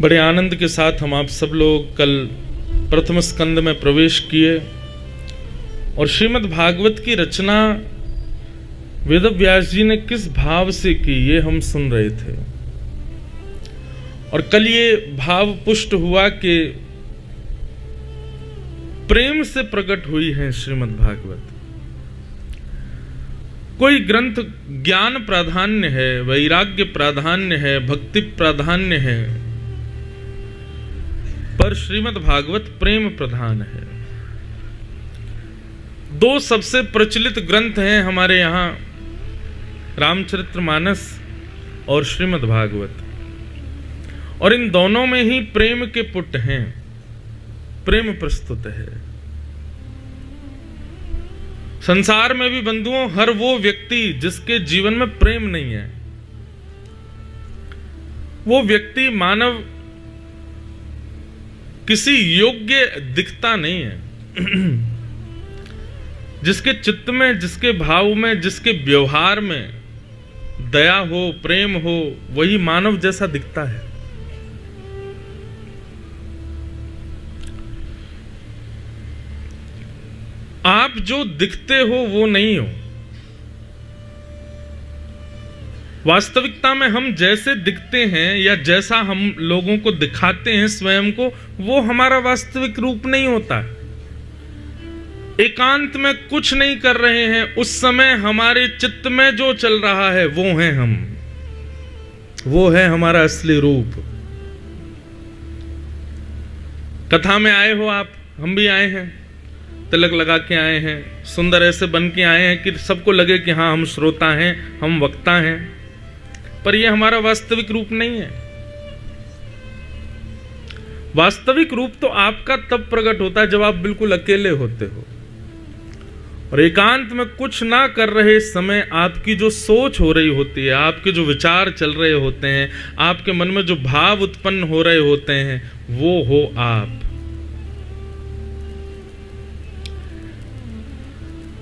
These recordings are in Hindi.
बड़े आनंद के साथ हम आप सब लोग कल प्रथम स्कंद में प्रवेश किए और श्रीमद् भागवत की रचना वेद व्यास जी ने किस भाव से की ये हम सुन रहे थे। और कल ये भाव पुष्ट हुआ कि प्रेम से प्रकट हुई है श्रीमद् भागवत। कोई ग्रंथ ज्ञान प्राधान्य है, वैराग्य प्राधान्य है, भक्ति प्राधान्य है, पर श्रीमद् भागवत प्रेम प्रधान है। दो सबसे प्रचलित ग्रंथ हैं हमारे यहाँ, रामचरितमानस और श्रीमद् भागवत, और इन दोनों में ही प्रेम के पुट हैं, प्रेम प्रस्तुत है। संसार में भी बंधुओं हर वो व्यक्ति जिसके जीवन में प्रेम नहीं है, वो व्यक्ति मानव किसी योग्य दिखता नहीं है। जिसके चित्त में, जिसके भाव में, जिसके व्यवहार में दया हो, प्रेम हो, वही मानव जैसा दिखता है। आप जो दिखते हो वो नहीं हो। वास्तविकता में हम जैसे दिखते हैं या जैसा हम लोगों को दिखाते हैं स्वयं को, वो हमारा वास्तविक रूप नहीं होता। एकांत में कुछ नहीं कर रहे हैं, उस समय हमारे चित्त में जो चल रहा है वो है हम, वो है हमारा असली रूप। कथा में आए हो आप, हम भी आए हैं, तिलक लगा के आए हैं, सुंदर ऐसे बन के आए हैं कि सबको लगे कि हाँ हम श्रोता हैं, हम वक्ता हैं, पर यह हमारा वास्तविक रूप नहीं है। वास्तविक रूप तो आपका तब प्रकट होता है जब आप बिल्कुल अकेले होते हो और एकांत में कुछ ना कर रहे समय आपकी जो सोच हो रही होती है, आपके जो विचार चल रहे होते हैं, आपके मन में जो भाव उत्पन्न हो रहे होते हैं, वो हो आप।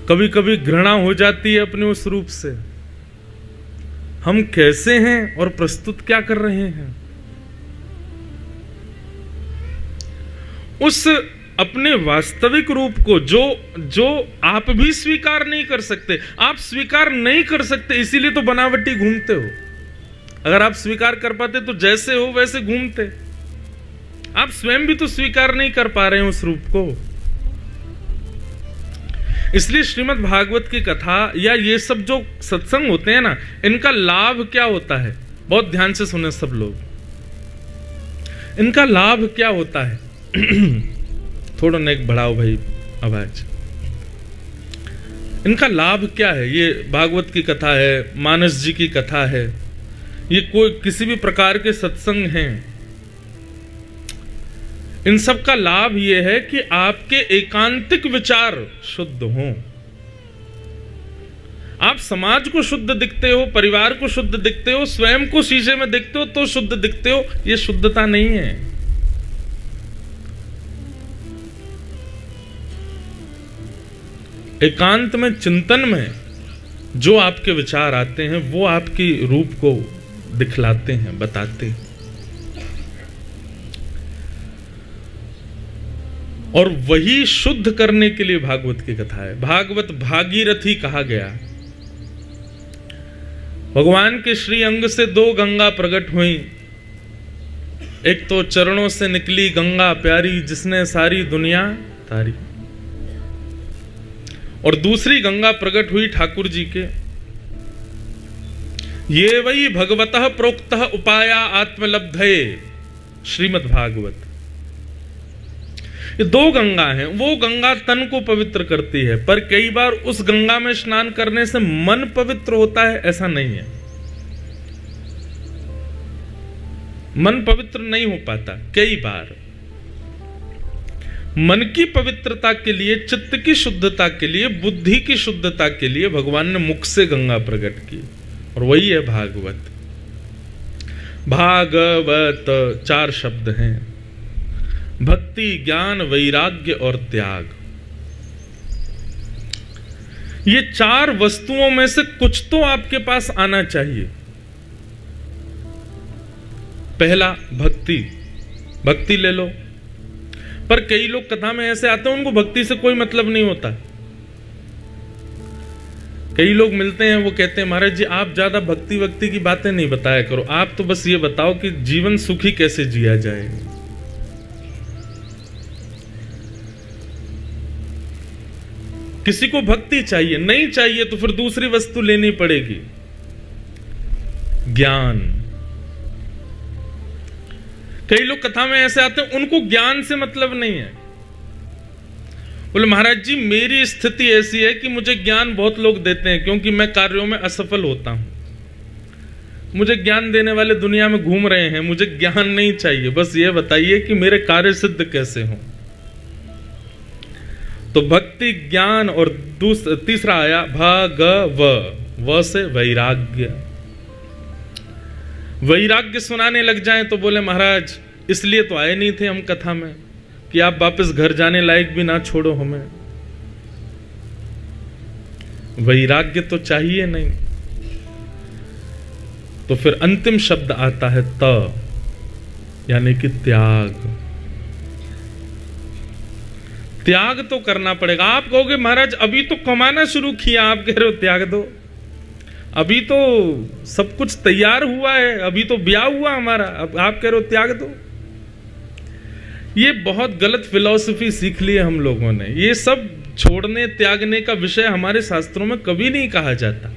कभी कभी घृणा हो जाती है अपने उस रूप से, हम कैसे हैं और प्रस्तुत क्या कर रहे हैं। उस अपने वास्तविक रूप को जो आप भी स्वीकार नहीं कर सकते, आप स्वीकार नहीं कर सकते, इसीलिए तो बनावटी घूमते हो। अगर आप स्वीकार कर पाते तो जैसे हो वैसे घूमते। आप स्वयं भी तो स्वीकार नहीं कर पा रहे हैं उस रूप को। इसलिए श्रीमद् भागवत की कथा या ये सब जो सत्संग होते हैं ना, इनका लाभ क्या होता है, बहुत ध्यान से सुने सब लोग। इनका लाभ क्या होता है? थोड़ा नेक बढ़ाओ भाई आवाज। इनका लाभ क्या है? ये भागवत की कथा है, मानस जी की कथा है, ये कोई किसी भी प्रकार के सत्संग हैं, इन सब का लाभ यह है कि आपके एकांतिक विचार शुद्ध हों। आप समाज को शुद्ध दिखते हो, परिवार को शुद्ध दिखते हो, स्वयं को शीशे में दिखते हो तो शुद्ध दिखते हो, यह शुद्धता नहीं है। एकांत में, चिंतन में जो आपके विचार आते हैं वो आपकी रूप को दिखलाते हैं, बताते हैं। और वही शुद्ध करने के लिए भागवत की कथा है। भागवत भागीरथी कहा गया। भगवान के श्री अंग से दो गंगा प्रकट हुई। एक तो चरणों से निकली गंगा प्यारी जिसने सारी दुनिया तारी, और दूसरी गंगा प्रकट हुई ठाकुर जी के। ये वही भगवतः प्रोक्तः उपाया आत्मलब्धये, श्रीमद् भागवत। ये दो गंगा हैं। वो गंगा तन को पवित्र करती है, पर कई बार उस गंगा में स्नान करने से मन पवित्र होता है, ऐसा नहीं है। मन पवित्र नहीं हो पाता। कई बार मन की पवित्रता के लिए, चित्त की शुद्धता के लिए, बुद्धि की शुद्धता के लिए भगवान ने मुख से गंगा प्रकट की, और वही है भागवत। भागवत 4 शब्द हैं, भक्ति, ज्ञान, वैराग्य और त्याग। ये 4 वस्तुओं में से कुछ तो आपके पास आना चाहिए। पहला भक्ति, भक्ति ले लो। पर कई लोग कथा में ऐसे आते हैं, उनको भक्ति से कोई मतलब नहीं होता। कई लोग मिलते हैं, वो कहते हैं महाराज जी आप ज्यादा भक्ति वक्ति की बातें नहीं बताया करो, आप तो बस ये बताओ कि जीवन सुखी कैसे जिया जाए। किसी को भक्ति चाहिए, नहीं चाहिए तो फिर दूसरी वस्तु लेनी पड़ेगी, ज्ञान। कई लोग कथा में ऐसे आते हैं, उनको ज्ञान से मतलब नहीं है। बोले महाराज जी मेरी स्थिति ऐसी है कि मुझे ज्ञान बहुत लोग देते हैं क्योंकि मैं कार्यों में असफल होता हूं, मुझे ज्ञान देने वाले दुनिया में घूम रहे हैं, मुझे ज्ञान नहीं चाहिए, बस ये बताइए कि मेरे कार्य सिद्ध कैसे हों। तो भक्ति, ज्ञान और तीसरा आया व से वैराग्य। वैराग्य सुनाने लग जाएं तो बोले महाराज इसलिए तो आए नहीं थे हम कथा में कि आप वापस घर जाने लायक भी ना छोड़ो हमें। वैराग्य तो चाहिए नहीं। तो फिर अंतिम शब्द आता है त, यानी कि त्याग। त्याग तो करना पड़ेगा। आप कहोगे महाराज अभी तो कमाना शुरू किया, आप कह रहे हो त्याग दो, अभी तो सब कुछ तैयार हुआ है, अभी तो ब्याह हुआ हमारा, अब आप कह रहे हो त्याग दो। ये बहुत गलत फिलॉसफी सीख ली है हम लोगों ने। ये सब छोड़ने त्यागने का विषय हमारे शास्त्रों में कभी नहीं कहा जाता।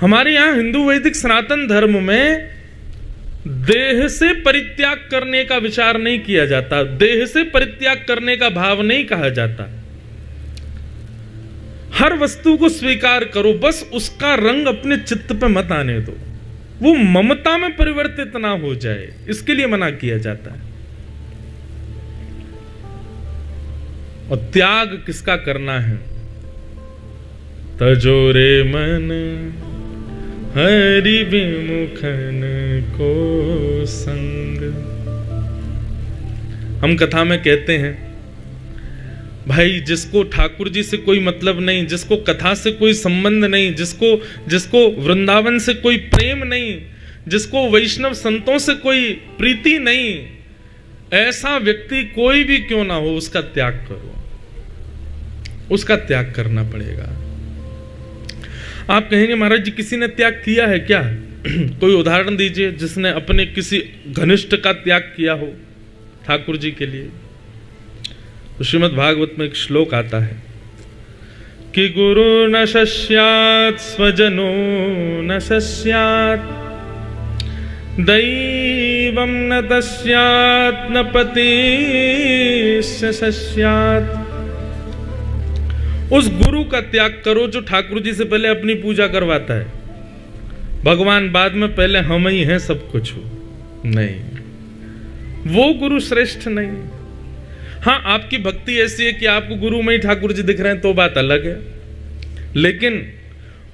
हमारे यहां हिंदू वैदिक सनातन धर्म में देह से परित्याग करने का विचार नहीं किया जाता, देह से परित्याग करने का भाव नहीं कहा जाता। हर वस्तु को स्वीकार करो, बस उसका रंग अपने चित्त पे मत आने दो, वो ममता में परिवर्तित ना हो जाए, इसके लिए मना किया जाता है। और त्याग किसका करना है? तजोरे मन हरि विमुखन को संग। हम कथा में कहते हैं भाई जिसको ठाकुर जी से कोई मतलब नहीं, जिसको कथा से कोई संबंध नहीं, जिसको वृंदावन से कोई प्रेम नहीं, जिसको वैष्णव संतों से कोई प्रीति नहीं, ऐसा व्यक्ति कोई भी क्यों ना हो उसका त्याग करो, उसका त्याग करना पड़ेगा। आप कहेंगे महाराज जी किसी ने त्याग किया है क्या? कोई उदाहरण दीजिए जिसने अपने किसी घनिष्ठ का त्याग किया हो ठाकुर जी के लिए। तो श्रीमद् भागवत में एक श्लोक आता है कि गुरु न शस्यात् स्वजनो न शस्यात् दैवं न तस्यात् न पतिश्च शस्यात्। उस गुरु का त्याग करो जो ठाकुर जी से पहले अपनी पूजा करवाता है। भगवान बाद में, पहले हम ही हैं सब कुछ हो। नहीं, वो गुरु श्रेष्ठ नहीं। हाँ, आपकी भक्ति ऐसी है कि आपको गुरु में ही ठाकुर जी दिख रहे हैं तो बात अलग है, लेकिन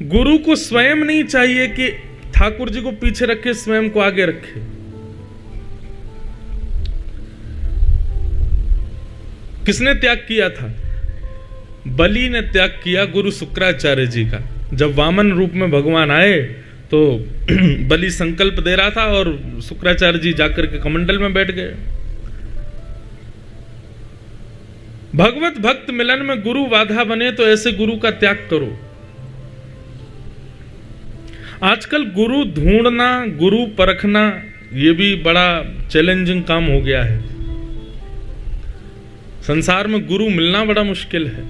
गुरु को स्वयं नहीं चाहिए कि ठाकुर जी को पीछे रखे, स्वयं को आगे रखे। किसने त्याग किया था? बलि ने त्याग किया गुरु शुक्राचार्य जी का। जब वामन रूप में भगवान आए तो बलि संकल्प दे रहा था और शुक्राचार्य जी जाकर के कमंडल में बैठ गए। भगवत भक्त मिलन में गुरु बाधा बने तो ऐसे गुरु का त्याग करो। आजकल गुरु ढूंढना, गुरु परखना, यह भी बड़ा चैलेंजिंग काम हो गया है। संसार में गुरु मिलना बड़ा मुश्किल है,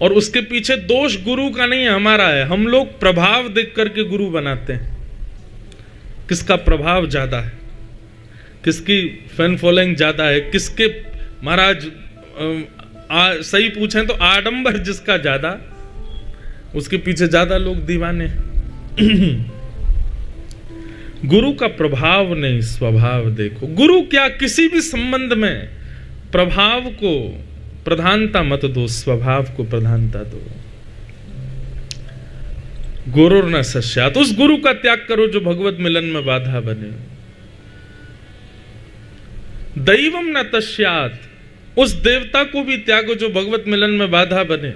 और उसके पीछे दोष गुरु का नहीं है, हमारा है। हम लोग प्रभाव देख करके गुरु बनाते हैं। किसका प्रभाव ज्यादा है, किसकी फैन फॉलोइंग ज्यादा है, किसके महाराज सही पूछें तो आडंबर जिसका ज्यादा, उसके पीछे ज्यादा लोग दीवाने। गुरु का प्रभाव नहीं, स्वभाव देखो। गुरु क्या, किसी भी संबंध में प्रभाव को प्रधानता मत दो, स्वभाव को प्रधानता दो। गुरु न शस्यात्, उस गुरु का त्याग करो जो भगवत मिलन में बाधा बने। दैवम न तस्यात्, उस देवता को भी त्यागो जो भगवत मिलन में बाधा बने।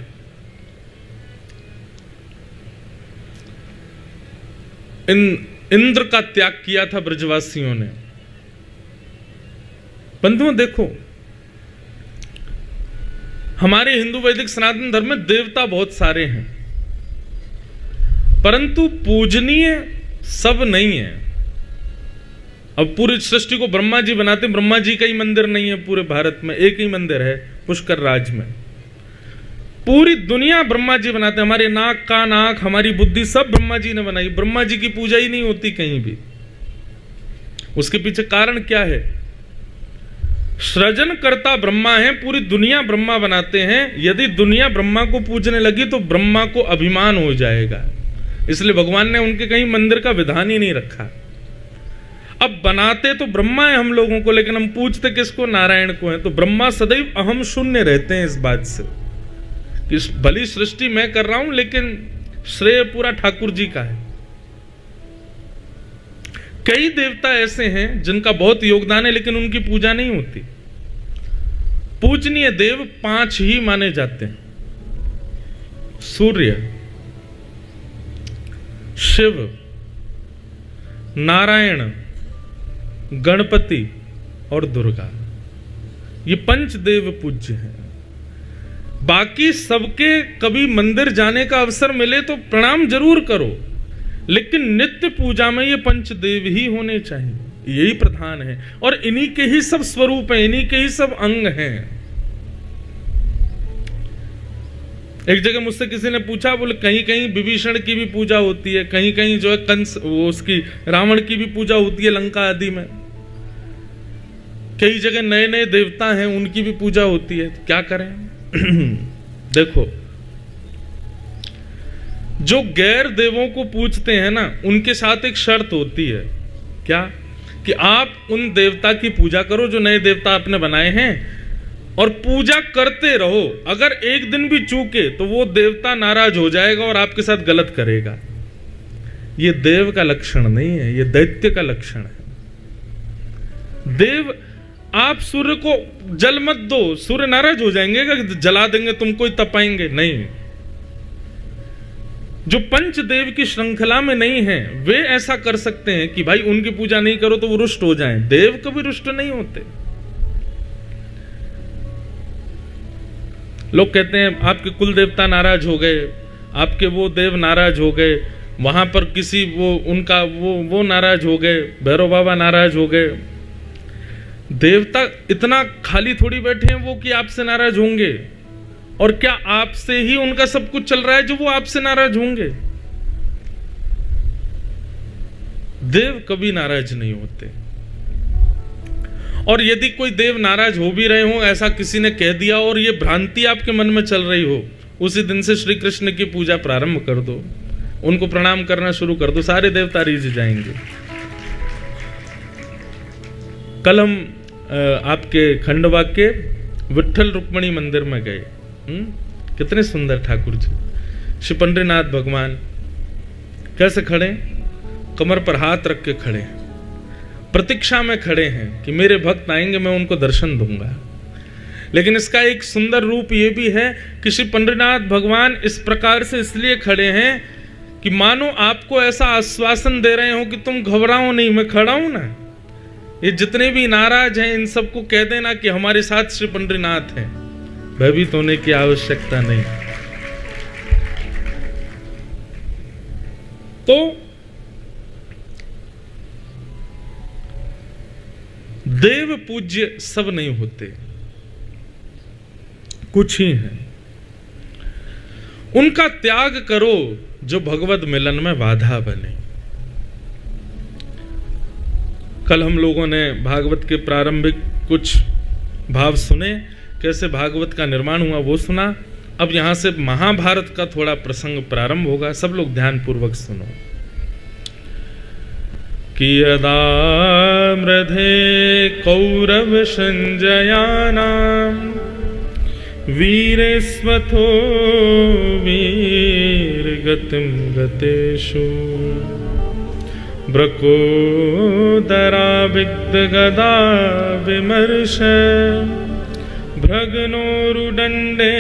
इंद्र का त्याग किया था ब्रजवासियों ने। बंधुओं देखो, हमारे हिंदू वैदिक सनातन धर्म में देवता बहुत सारे हैं, परंतु पूजनीय सब नहीं है। अब पूरी सृष्टि को ब्रह्मा जी बनाते, ब्रह्मा जी का ही मंदिर नहीं है पूरे भारत में, एक ही मंदिर है पुष्कर राज में। पूरी दुनिया ब्रह्मा जी बनाते, हमारे नाक का नाक, हमारी बुद्धि सब ब्रह्मा जी ने बनाई। ब्रह्मा जी की पूजा ही नहीं होती कहीं भी। उसके पीछे कारण क्या है? सृजन करता ब्रह्मा है, पूरी दुनिया ब्रह्मा बनाते हैं। यदि दुनिया ब्रह्मा को पूजने लगी तो ब्रह्मा को अभिमान हो जाएगा, इसलिए भगवान ने उनके कहीं मंदिर का विधान ही नहीं रखा। अब बनाते तो ब्रह्मा है हम लोगों को, लेकिन हम पूजते किसको? नारायण को है। तो ब्रह्मा सदैव अहम शून्य रहते हैं इस बात से कि भली सृष्टि मैं कर रहा हूं, लेकिन श्रेय पूरा ठाकुर जी का है। कई देवता ऐसे हैं जिनका बहुत योगदान है, लेकिन उनकी पूजा नहीं होती। पूजनीय देव 5 ही माने जाते हैं: सूर्य, शिव, नारायण, गणपति और दुर्गा। ये 5 देव पूज्य हैं। बाकी सबके कभी मंदिर जाने का अवसर मिले तो प्रणाम जरूर करो, लेकिन नित्य पूजा में ये 5 देव ही होने चाहिए। यही प्रधान है और इन्हीं के ही सब स्वरूप हैं, इन्हीं के ही सब अंग हैं। एक जगह मुझसे किसी ने पूछा, बोले कहीं कहीं विभीषण की भी पूजा होती है, कहीं कहीं जो है कंस, वो उसकी रावण की भी पूजा होती है लंका आदि में। कई जगह नए नए देवता हैं, उनकी भी पूजा होती है। तो क्या करें? देखो, जो गैर देवों को पूजते हैं ना, उनके साथ एक शर्त होती है। क्या? कि आप उन देवता की पूजा करो जो नए देवता आपने बनाए हैं, और पूजा करते रहो। अगर एक दिन भी चूके तो वो देवता नाराज हो जाएगा और आपके साथ गलत करेगा। ये देव का लक्षण नहीं है, ये दैत्य का लक्षण है। देव, आप सूर्य को जल मत दो, सूर्य नाराज हो जाएंगे कि जला देंगे तुमको ही तपाएंगे? नहीं। जो 5 देव की श्रृंखला में नहीं है, वे ऐसा कर सकते हैं कि भाई उनकी पूजा नहीं करो तो वो रुष्ट हो जाएं। देव कभी रुष्ट नहीं होते। लोग कहते हैं आपके कुल देवता नाराज हो गए, आपके वो देव नाराज हो गए, वहां पर किसी वो उनका वो नाराज हो गए, भैरव बाबा नाराज हो गए। देवता इतना खाली थोड़ी बैठे हैं वो कि आपसे नाराज होंगे। और क्या आपसे ही उनका सब कुछ चल रहा है जो वो आपसे नाराज होंगे? देव कभी नाराज नहीं होते। और यदि कोई देव नाराज हो भी रहे हो, ऐसा किसी ने कह दिया और ये भ्रांति आपके मन में चल रही हो, उसी दिन से श्री कृष्ण की पूजा प्रारंभ कर दो, उनको प्रणाम करना शुरू कर दो, सारे देवता रीझ जाएंगे। कल हम आपके खंडवा के विट्ठल रुक्मणी मंदिर में गए। कितने सुंदर ठाकुर जी, श्री पंडरीनाथ भगवान कैसे खड़े? कमर पर हाथ रख के खड़े, प्रतीक्षा में खड़े हैं कि मेरे भक्त आएंगे, मैं उनको दर्शन दूंगा। लेकिन इसका एक सुंदर रूप यह भी है कि श्री पंडरीनाथ भगवान इस प्रकार से इसलिए खड़े हैं कि मानो आपको ऐसा आश्वासन दे रहे हो कि तुम घबराओ नहीं, मैं खड़ा हूं ना। ये जितने भी नाराज हैं इन सबको कह देना कि हमारे साथ श्री पंडरीनाथ हैं, भयभीत होने की आवश्यकता नहीं। तो देव पूज्य सब नहीं होते, कुछ ही हैं। उनका त्याग करो जो भगवत मिलन में बाधा बने। कल हम लोगों ने भागवत के प्रारंभिक कुछ भाव सुने, कैसे भागवत का निर्माण हुआ वो सुना। अब यहां से महाभारत का थोड़ा प्रसंग प्रारंभ होगा, सब लोग ध्यान पूर्वक सुनो। कि यदा मृधे कौरव संजयानां वीरेस्वथो वीरगतिं गतेषु ब्रकोदरा विद्गदा विमर्श भ्रगनोरुदंडे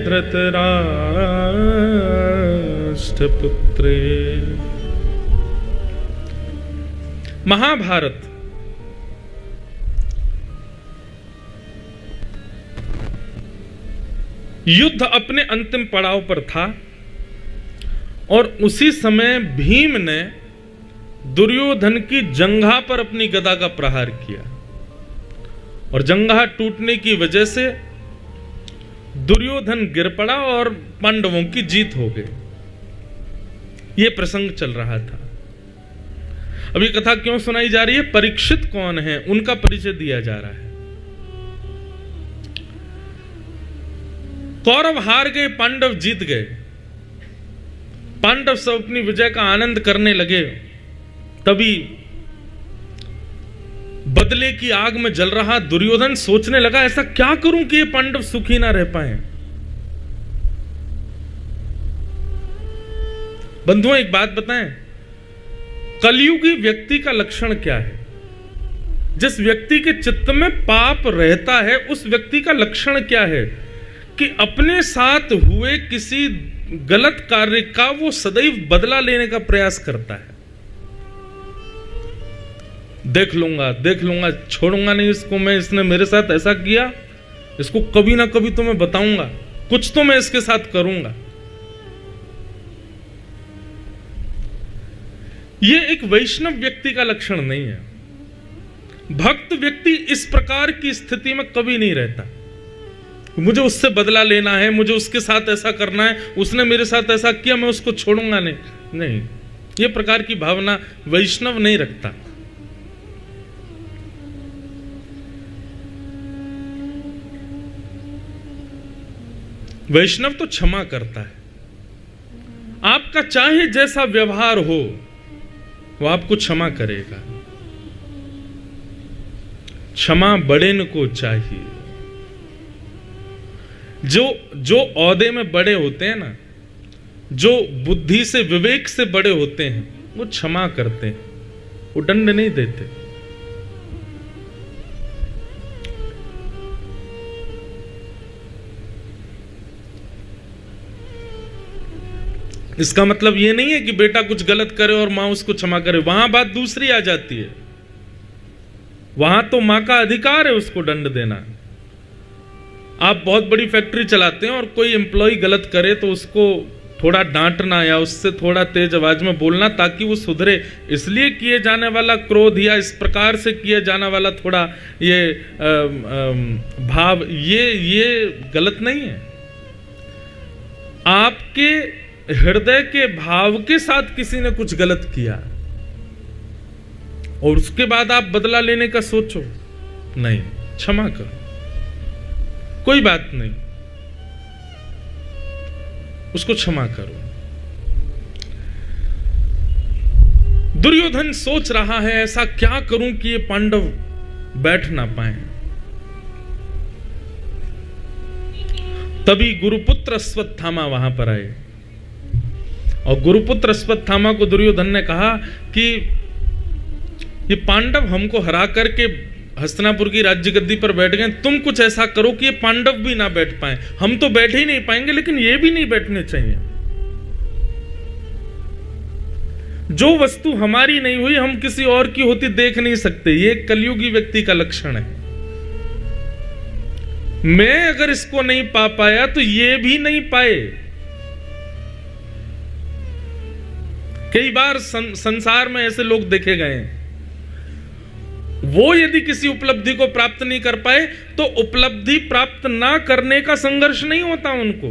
धृतराष्ट्रपुत्रे। महाभारत युद्ध अपने अंतिम पड़ाव पर था और उसी समय भीम ने दुर्योधन की जंघा पर अपनी गदा का प्रहार किया और जंघा टूटने की वजह से दुर्योधन गिर पड़ा और पांडवों की जीत हो गई। यह प्रसंग चल रहा था। अब ये कथा क्यों सुनाई जा रही है? परीक्षित कौन है उनका परिचय दिया जा रहा है। कौरव हार गए, पांडव जीत गए। पांडव सब अपनी विजय का आनंद करने लगे। तभी बदले की आग में जल रहा दुर्योधन सोचने लगा, ऐसा क्या करूं कि ये पांडव सुखी ना रह पाए। बंधुओं, एक बात बताएं, कलयुगी व्यक्ति का लक्षण क्या है? जिस व्यक्ति के चित्त में पाप रहता है उस व्यक्ति का लक्षण क्या है? कि अपने साथ हुए किसी गलत कार्य का वो सदैव बदला लेने का प्रयास करता है। देख लूंगा, छोड़ूंगा नहीं इसको मैं, इसने मेरे साथ ऐसा किया, इसको कभी ना कभी तो मैं बताऊंगा, कुछ तो मैं इसके साथ करूंगा। यह एक वैष्णव व्यक्ति का लक्षण नहीं है। भक्त व्यक्ति इस प्रकार की स्थिति में कभी नहीं रहता। मुझे उससे बदला लेना है, मुझे उसके साथ ऐसा करना है, उसने मेरे साथ ऐसा किया, मैं उसको छोड़ूंगा नहीं। यह प्रकार की भावना वैष्णव नहीं रखता। वैष्णव तो क्षमा करता है। आपका चाहे जैसा व्यवहार हो वो आपको क्षमा करेगा। क्षमा बड़े को चाहिए। जो ओहदे में बड़े होते हैं ना, जो बुद्धि से विवेक से बड़े होते हैं, वो क्षमा करते हैं, वो दंड नहीं देते। इसका मतलब यह नहीं है कि बेटा कुछ गलत करे और मां उसको क्षमा करे। वहां बात दूसरी आ जाती है। वहां तो मां का अधिकार है उसको दंड देना। आप बहुत बड़ी फैक्ट्री चलाते हैं और कोई एम्प्लॉय गलत करे तो उसको थोड़ा डांटना या उससे थोड़ा तेज आवाज में बोलना ताकि वो सुधरे। इसलिए किए जाने वाला क्रोध या इस प्रकार से किया जाने वाला थोड़ा ये भाव, ये गलत नहीं है। आपके हृदय के भाव के साथ किसी ने कुछ गलत किया और उसके बाद आप बदला लेने का सोचो, नहीं, क्षमा करो, कोई बात नहीं, उसको क्षमा करो। दुर्योधन सोच रहा है ऐसा क्या करूं कि ये पांडव बैठ ना पाए। तभी गुरुपुत्र अश्वत्थामा वहां पर आए और गुरुपुत्र अश्वत्थामा को दुर्योधन ने कहा कि ये पांडव हमको हरा करके हस्तिनापुर की राज्य गद्दी पर बैठ गए, तुम कुछ ऐसा करो कि ये पांडव भी ना बैठ पाए। हम तो बैठ ही नहीं पाएंगे लेकिन ये भी नहीं बैठने चाहिए। जो वस्तु हमारी नहीं हुई हम किसी और की होती देख नहीं सकते। ये कलयुगी व्यक्ति का लक्षण है। मैं अगर इसको नहीं पा पाया तो ये भी नहीं पाए। कई बार संसार में ऐसे लोग देखे गए हैं, वो यदि किसी उपलब्धि को प्राप्त नहीं कर पाए तो उपलब्धि प्राप्त ना करने का संघर्ष नहीं होता उनको।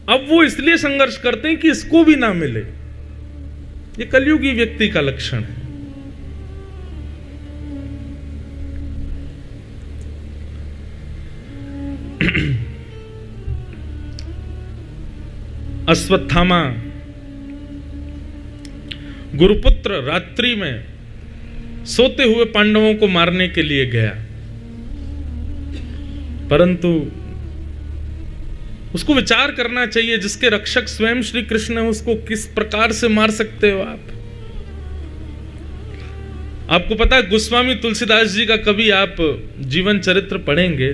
अब वो इसलिए संघर्ष करते हैं कि इसको भी ना मिले। ये कलयुगी व्यक्ति का लक्षण है। अश्वत्थामा गुरुपुत्र रात्रि में सोते हुए पांडवों को मारने के लिए गया, परंतु उसको विचार करना चाहिए, जिसके रक्षक स्वयं श्री कृष्ण है उसको किस प्रकार से मार सकते हो आप। आपको पता है गोस्वामी तुलसीदास जी का कभी आप जीवन चरित्र पढ़ेंगे,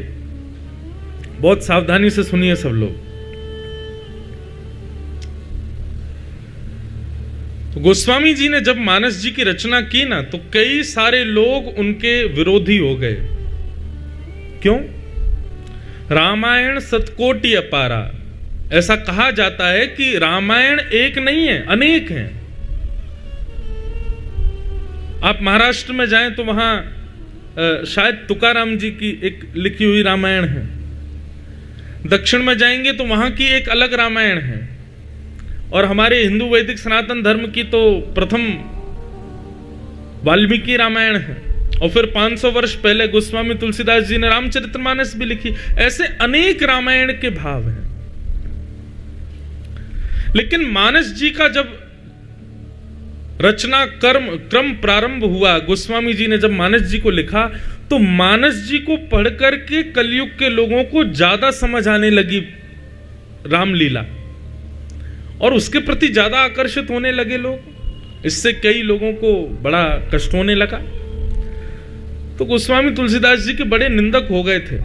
बहुत सावधानी से सुनिए सब लोग। गोस्वामी जी ने जब मानस जी की रचना की ना तो कई सारे लोग उनके विरोधी हो गए। क्यों? रामायण सतकोटि अपारा। ऐसा कहा जाता है कि रामायण एक नहीं है, अनेक हैं। आप महाराष्ट्र में जाएं तो वहां शायद तुकाराम जी की एक लिखी हुई रामायण है। दक्षिण में जाएंगे तो वहां की एक अलग रामायण है। और हमारे हिंदू वैदिक सनातन धर्म की तो प्रथम वाल्मीकि रामायण है। और फिर 500 वर्ष पहले गोस्वामी तुलसीदास जी ने रामचरितमानस भी लिखी। ऐसे अनेक रामायण के भाव हैं। लेकिन मानस जी का जब रचना क्रम प्रारंभ हुआ, गोस्वामी जी ने जब मानस जी को लिखा, तो मानस जी को पढ़ करके कलयुग के लोगों को ज्यादा समझ आने लगी रामलीला, और उसके प्रति ज्यादा आकर्षित होने लगे लोग। इससे कई लोगों को बड़ा कष्ट होने लगा। तो गोस्वामी तुलसीदास जी के बड़े निंदक हो गए थे।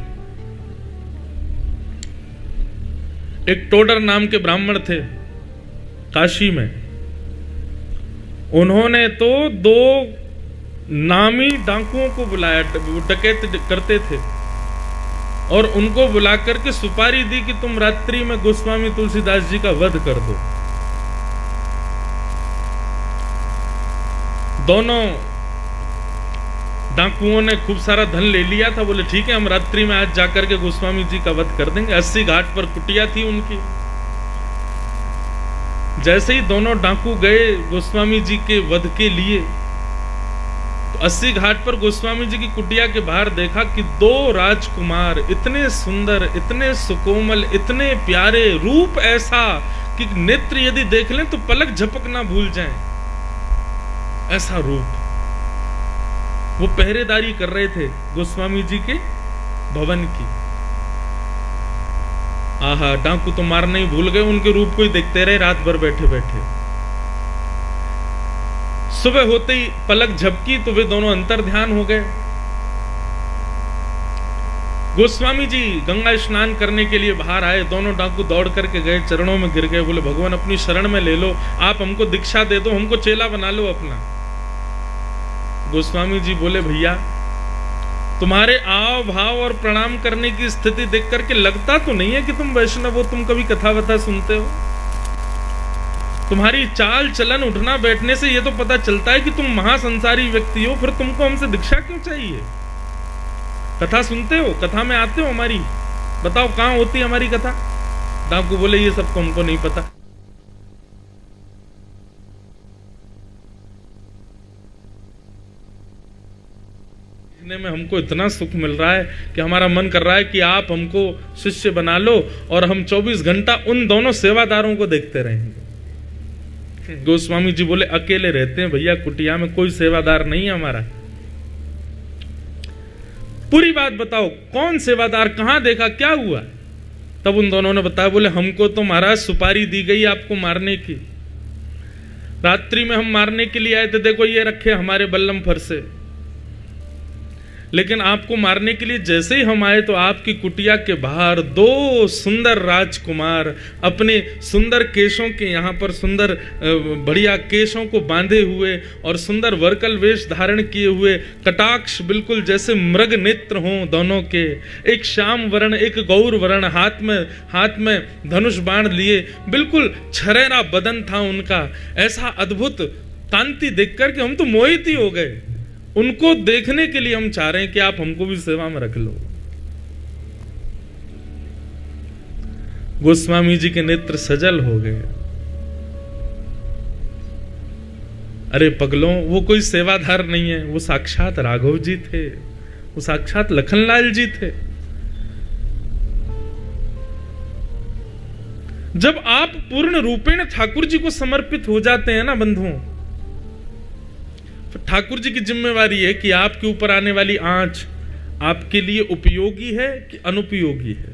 एक टोडर नाम के ब्राह्मण थे काशी में। उन्होंने तो 2 नामी डाकुओं को बुलाया, डकैत करते थे, और उनको बुलाकर के सुपारी दी कि तुम रात्रि में गोस्वामी तुलसीदास जी का वध कर दो। दोनों डाकुओं ने खूब सारा धन ले लिया था। बोले ठीक है, हम रात्रि में आज जाकर के गोस्वामी जी का वध कर देंगे। 80 घाट पर कुटिया थी उनकी। जैसे ही दोनों डाकू गए गोस्वामी जी के वध के लिए, तो 80 घाट पर गोस्वामी जी की कुटिया के बाहर देखा कि 2 राजकुमार इतने सुंदर, इतने सुकोमल, इतने प्यारे, रूप ऐसा कि नेत्र यदि देख लें तो पलक झपकना भूल जाएं, ऐसा रूप। वो पहरेदारी कर रहे थे गोस्वामी जी के भवन की। आहा, डाकू तो मारना ही भूल गए, उनके रूप को ही देखते रहे रात भर बैठे बैठे। सुबह होते ही पलक झपकी तो वे दोनों अंतर ध्यान हो गए। गोस्वामी जी गंगा स्नान करने के लिए बाहर आए। दोनों डाकू दौड़ करके गए, चरणों में गिर गए। बोले भगवान अपनी शरण में ले लो, आप हमको दीक्षा दे दो, हमको चेला बना लो अपना। गोस्वामी जी बोले भैया, तुम्हारे आव भाव और प्रणाम करने की स्थिति देख करके लगता तो नहीं है कि तुम वैष्णव हो, तुम कभी कथा वथा सुनते हो। तुम्हारी चाल चलन उठना बैठने से ये तो पता चलता है कि तुम महासंसारी व्यक्ति हो, फिर तुमको हमसे दीक्षा क्यों चाहिए? कथा सुनते हो, कथा में आते हो हमारी, बताओ कहां होती है हमारी कथा? डाकू बोले ये सब तो हमको नहीं पता। में हमको इतना सुख मिल रहा है कि हमारा मन कर रहा है कि आप हमको शिष्य बना लो और हम 24 घंटा उन दोनों सेवादारों को देखते रहेंगे। गोस्वामी जी बोले अकेले रहते हैं भैया, कुटिया में कोई सेवादार नहीं है हमारा। पूरी बात बताओ, कौन सेवादार, कहां देखा, क्या हुआ? तब उन दोनों ने बताया। बोले हमको तो महाराज सुपारी दी गई आपको मारने की। रात्रि में हम मारने के लिए आए थे, देखो ये रखे हमारे बल्लम फरसे। लेकिन आपको मारने के लिए जैसे ही हम आए तो आपकी कुटिया के बाहर 2 सुंदर राजकुमार अपने सुंदर केशों के यहाँ पर सुंदर बढ़िया केशों को बांधे हुए और सुंदर वर्कल वेश धारण किए हुए, कटाक्ष बिल्कुल जैसे मृग नेत्र हों दोनों के, एक श्याम वर्ण एक गौर वर्ण, हाथ में धनुष बाण लिए, बिल्कुल छरेरा बदन था उनका। ऐसा अद्भुत कांति देख करके हम तो मोहित ही हो गए। उनको देखने के लिए हम चाह रहे हैं कि आप हमको भी सेवा में रख लो। गोस्वामी जी के नेत्र सजल हो गए। अरे पगलों, वो कोई सेवादार नहीं है, वो साक्षात राघव जी थे, वो साक्षात लखनलाल जी थे। जब आप पूर्ण रूपेण ठाकुर जी को समर्पित हो जाते हैं ना बंधुओं, तो ठाकुर जी की जिम्मेवारी है कि आपके ऊपर आने वाली आंच आपके लिए उपयोगी है कि अनुपयोगी है।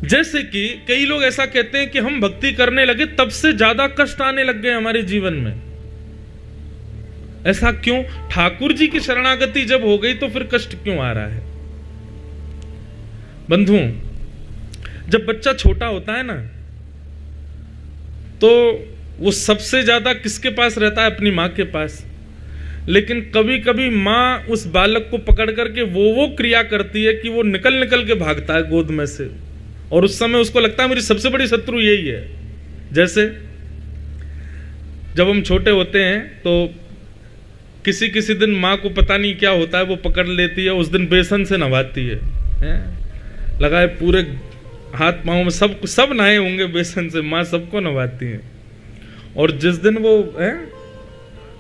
जैसे कि कई लोग ऐसा कहते हैं कि हम भक्ति करने लगे तब से ज्यादा कष्ट आने लग गए हमारे जीवन में। ऐसा क्यों? ठाकुर जी की शरणागति जब हो गई तो फिर कष्ट क्यों आ रहा है? बंधुओं, जब बच्चा छोटा होता है ना, तो वो सबसे ज्यादा किसके पास रहता है? अपनी मां के पास। लेकिन कभी कभी माँ उस बालक को पकड़ करके वो क्रिया करती है कि वो निकल निकल के भागता है गोद में से, और उस समय उसको लगता है मेरी सबसे बड़ी शत्रु यही है। जैसे जब हम छोटे होते हैं तो किसी किसी दिन माँ को पता नहीं क्या होता है, वो पकड़ लेती है, उस दिन बेसन से नहवाती है, लगाए पूरे हाथ पाँव में, सब नहाए होंगे बेसन से, माँ सबको नहवाती है। और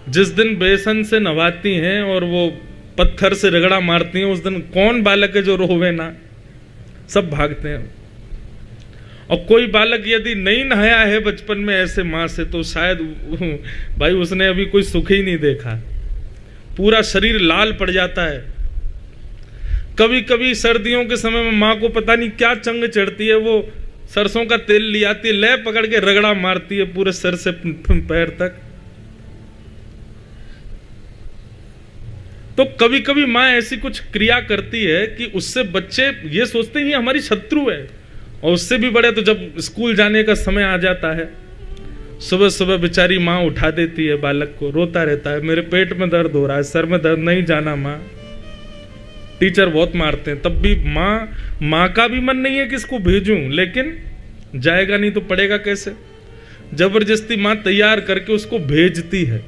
जिस दिन बेसन से नहवाती हैं और वो पत्थर से रगड़ा मारती हैं, उस दिन कौन बालक है जो रोवे ना, सब भागते हैं। और कोई बालक यदि नहीं नहाया है बचपन में ऐसे माँ से, तो शायद भाई उसने अभी कोई सुख ही नहीं देखा, पूरा शरीर लाल पड़ जाता है। कभी कभी सर्दियों के समय में माँ को पता नहीं क्या चंग चढ़ती है, वो सरसों का तेल ले आती है, ले पकड़ के रगड़ा मारती है पूरे सर से पैर तक। तो कभी कभी माँ ऐसी कुछ क्रिया करती है कि उससे बच्चे ये सोचते हैं हमारी शत्रु है। और उससे भी बड़े तो जब स्कूल जाने का समय आ जाता है, सुबह सुबह बेचारी माँ उठा देती है बालक को, रोता रहता है, मेरे पेट में दर्द हो रहा है, सर में दर्द, नहीं जाना माँ। टीचर बहुत मारते हैं, तब भी माँ का भी मन नहीं है कि इसको भेजूं, लेकिन जाएगा नहीं तो पढ़ेगा कैसे, जबरदस्ती माँ तैयार करके उसको भेजती है।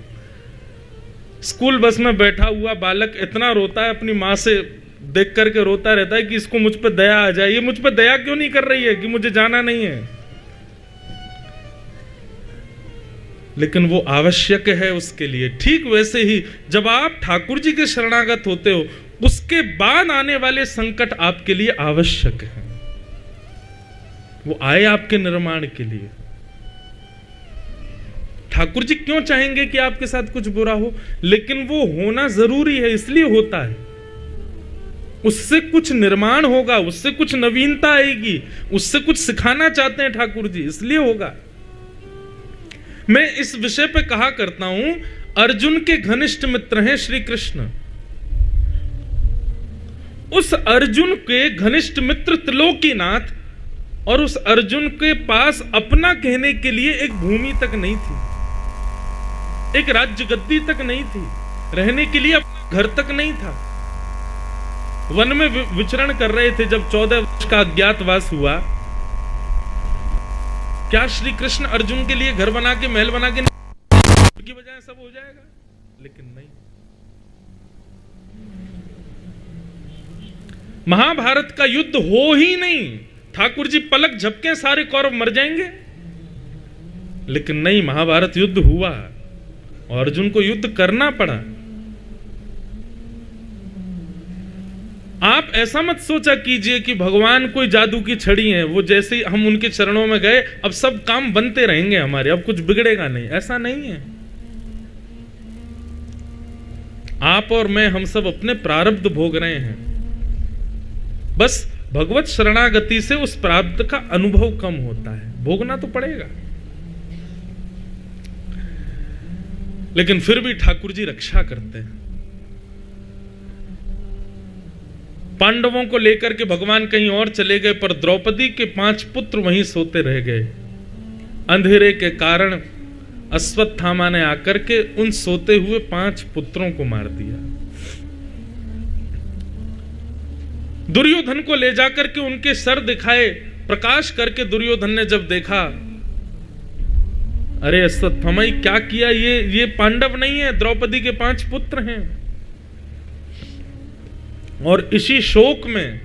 स्कूल बस में बैठा हुआ बालक इतना रोता है, अपनी माँ से देख करके रोता रहता है कि इसको मुझ पर दया आ जाए, ये मुझ पर दया क्यों नहीं कर रही है कि मुझे जाना नहीं है। लेकिन वो आवश्यक है उसके लिए। ठीक वैसे ही जब आप ठाकुर जी के शरणागत होते हो, उसके बाद आने वाले संकट आपके लिए आवश्यक है, वो आए आपके निर्माण के लिए। ठाकुर जी क्यों चाहेंगे कि आपके साथ कुछ बुरा हो, लेकिन वो होना जरूरी है, इसलिए होता है। उससे कुछ निर्माण होगा, उससे कुछ नवीनता आएगी, उससे कुछ सिखाना चाहते हैं ठाकुर जी, इसलिए होगा। मैं इस विषय पे कहा करता हूं, अर्जुन के घनिष्ठ मित्र हैं श्री कृष्ण। उस अर्जुन के घनिष्ठ मित्र त्रिलोकीनाथ, और उस अर्जुन के पास अपना कहने के लिए एक भूमि तक नहीं थी, एक राज्य गद्दी तक नहीं थी, रहने के लिए अपना घर तक नहीं था। वन में विचरण कर रहे थे जब 14 वर्ष का अज्ञातवास हुआ। क्या श्री कृष्ण अर्जुन के लिए घर बना के, महल बना के की बजाय सब हो जाएगा? लेकिन नहीं। महाभारत का युद्ध हो ही नहीं, ठाकुर जी पलक झपके सारे कौरव मर जाएंगे, लेकिन नहीं, महाभारत युद्ध हुआ और अर्जुन को युद्ध करना पड़ा। आप ऐसा मत सोचा कीजिए कि भगवान कोई जादू की छड़ी है, वो जैसे ही हम उनके चरणों में गए अब सब काम बनते रहेंगे हमारे, अब कुछ बिगड़ेगा नहीं, ऐसा नहीं है। आप और मैं, हम सब अपने प्रारब्ध भोग रहे हैं, बस भगवत शरणागति से उस प्रारब्ध का अनुभव कम होता है, भोगना तो पड़ेगा। लेकिन फिर भी ठाकुर जी रक्षा करते हैं। पांडवों को लेकर के भगवान कहीं और चले गए, पर द्रौपदी के 5 पुत्र वहीं सोते रह गए। अंधेरे के कारण अश्वत्थामा ने आकर के उन सोते हुए 5 पुत्रों को मार दिया। दुर्योधन को ले जाकर के उनके सर दिखाए, प्रकाश करके दुर्योधन ने जब देखा, अरे अश्वत्थामा क्या किया, ये पांडव नहीं है, द्रौपदी के 5 पुत्र हैं। और इसी शोक में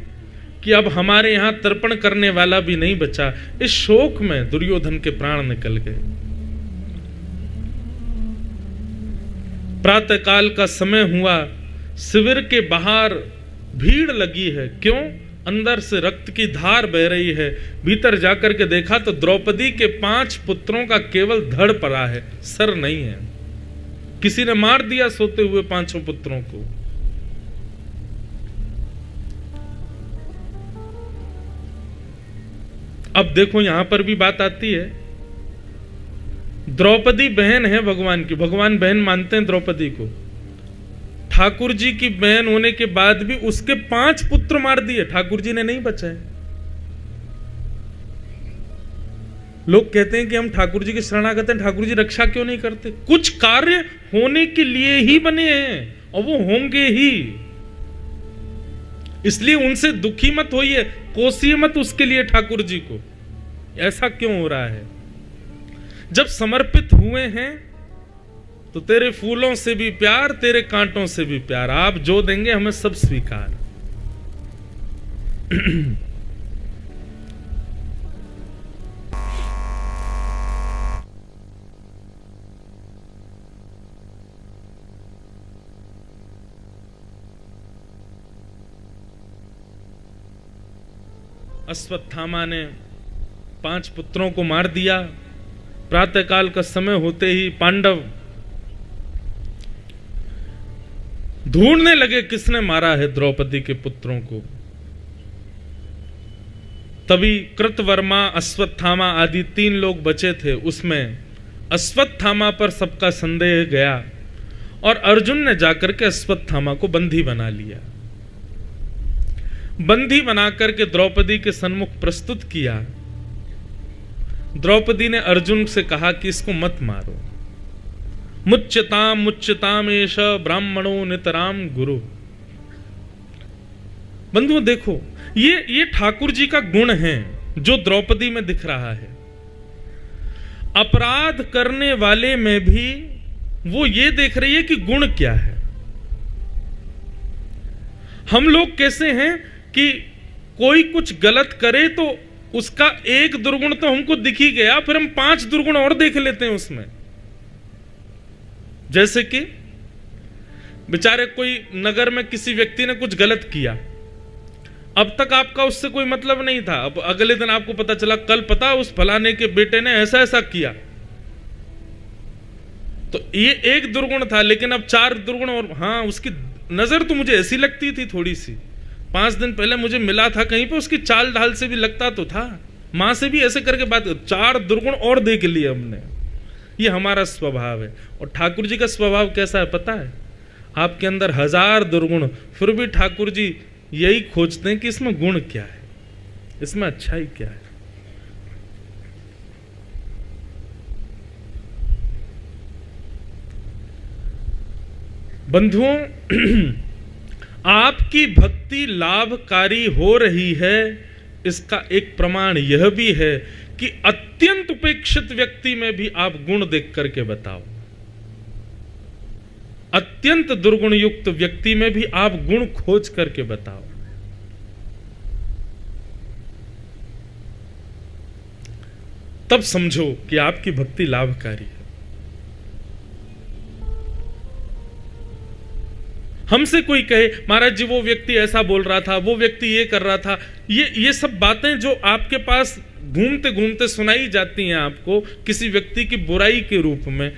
कि अब हमारे यहां तर्पण करने वाला भी नहीं बचा, इस शोक में दुर्योधन के प्राण निकल गए। प्रातः काल का समय हुआ, शिविर के बाहर भीड़ लगी है, क्यों? अंदर से रक्त की धार बह रही है। भीतर जाकर के देखा तो द्रौपदी के 5 पुत्रों का केवल धड़ पड़ा है, सर नहीं है। किसी ने मार दिया सोते हुए 5 पुत्रों को। अब देखो यहां पर भी बात आती है, द्रौपदी बहन है भगवान की, भगवान बहन मानते हैं द्रौपदी को। ठाकुर जी की बहन होने के बाद भी उसके 5 पुत्र मार दिए, ठाकुर जी ने नहीं बचाए। लोग कहते हैं कि हम ठाकुर जी के शरणागत हैं, ठाकुर जी रक्षा क्यों नहीं करते? कुछ कार्य होने के लिए ही बने हैं और वो होंगे ही, इसलिए उनसे दुखी मत होइए, कोसिए मत उसके लिए ठाकुर जी को। ऐसा क्यों हो रहा है? जब समर्पित हुए हैं तो तेरे फूलों से भी प्यार, तेरे कांटों से भी प्यार, आप जो देंगे हमें सब स्वीकार। अश्वत्थामा ने 5 पुत्रों को मार दिया। प्रातःकाल का समय होते ही पांडव ढूंढने लगे किसने मारा है द्रौपदी के पुत्रों को। तभी कृतवर्मा, अश्वत्थामा आदि 3 लोग बचे थे, उसमें अश्वत्थामा पर सबका संदेह गया और अर्जुन ने जाकर के अश्वत्थामा को बंदी बना लिया। बंदी बनाकर के द्रौपदी के सन्मुख प्रस्तुत किया। द्रौपदी ने अर्जुन से कहा कि इसको मत मारो। मुच्यताम मुच्यताम एष ब्राह्मणो नितराम गुरु। बंधुओं देखो, ये ठाकुर जी का गुण है जो द्रौपदी में दिख रहा है। अपराध करने वाले में भी वो ये देख रही है कि गुण क्या है। हम लोग कैसे हैं कि कोई कुछ गलत करे तो उसका एक दुर्गुण तो हमको दिख ही गया, फिर हम 5 दुर्गुण और देख लेते हैं उसमें। जैसे कि बेचारे कोई नगर में किसी व्यक्ति ने कुछ गलत किया, अब तक आपका उससे कोई मतलब नहीं था, अब अगले दिन आपको पता चला कल पता उस फलाने के बेटे ने ऐसा ऐसा किया, तो ये एक दुर्गुण था, लेकिन अब 4 दुर्गुण और। हाँ, उसकी नजर तो मुझे ऐसी लगती थी थोड़ी सी, 5 दिन पहले मुझे मिला था कहीं पे, उसकी चाल ढाल से भी लगता तो था, मां से भी ऐसे करके बात। 4 दुर्गुण और देख लिए हमने। ये हमारा स्वभाव है। और ठाकुर जी का स्वभाव कैसा है पता है? आपके अंदर 1000 दुर्गुण, फिर भी ठाकुर जी यही खोजते हैं कि इसमें गुण क्या है, इसमें अच्छाई क्या है। बंधुओं, आपकी भक्ति लाभकारी हो रही है, इसका एक प्रमाण यह भी है कि अत्यंत उपेक्षित व्यक्ति में भी आप गुण देख करके बताओ। अत्यंत दुर्गुण युक्त व्यक्ति में भी आप गुण खोज करके बताओ। तब समझो कि आपकी भक्ति लाभकारी है। हमसे कोई कहे महाराज जी वो व्यक्ति ऐसा बोल रहा था, वो व्यक्ति ये कर रहा था, ये सब बातें जो आपके पास घूमते घूमते सुनाई जाती हैं आपको किसी व्यक्ति की बुराई के रूप में,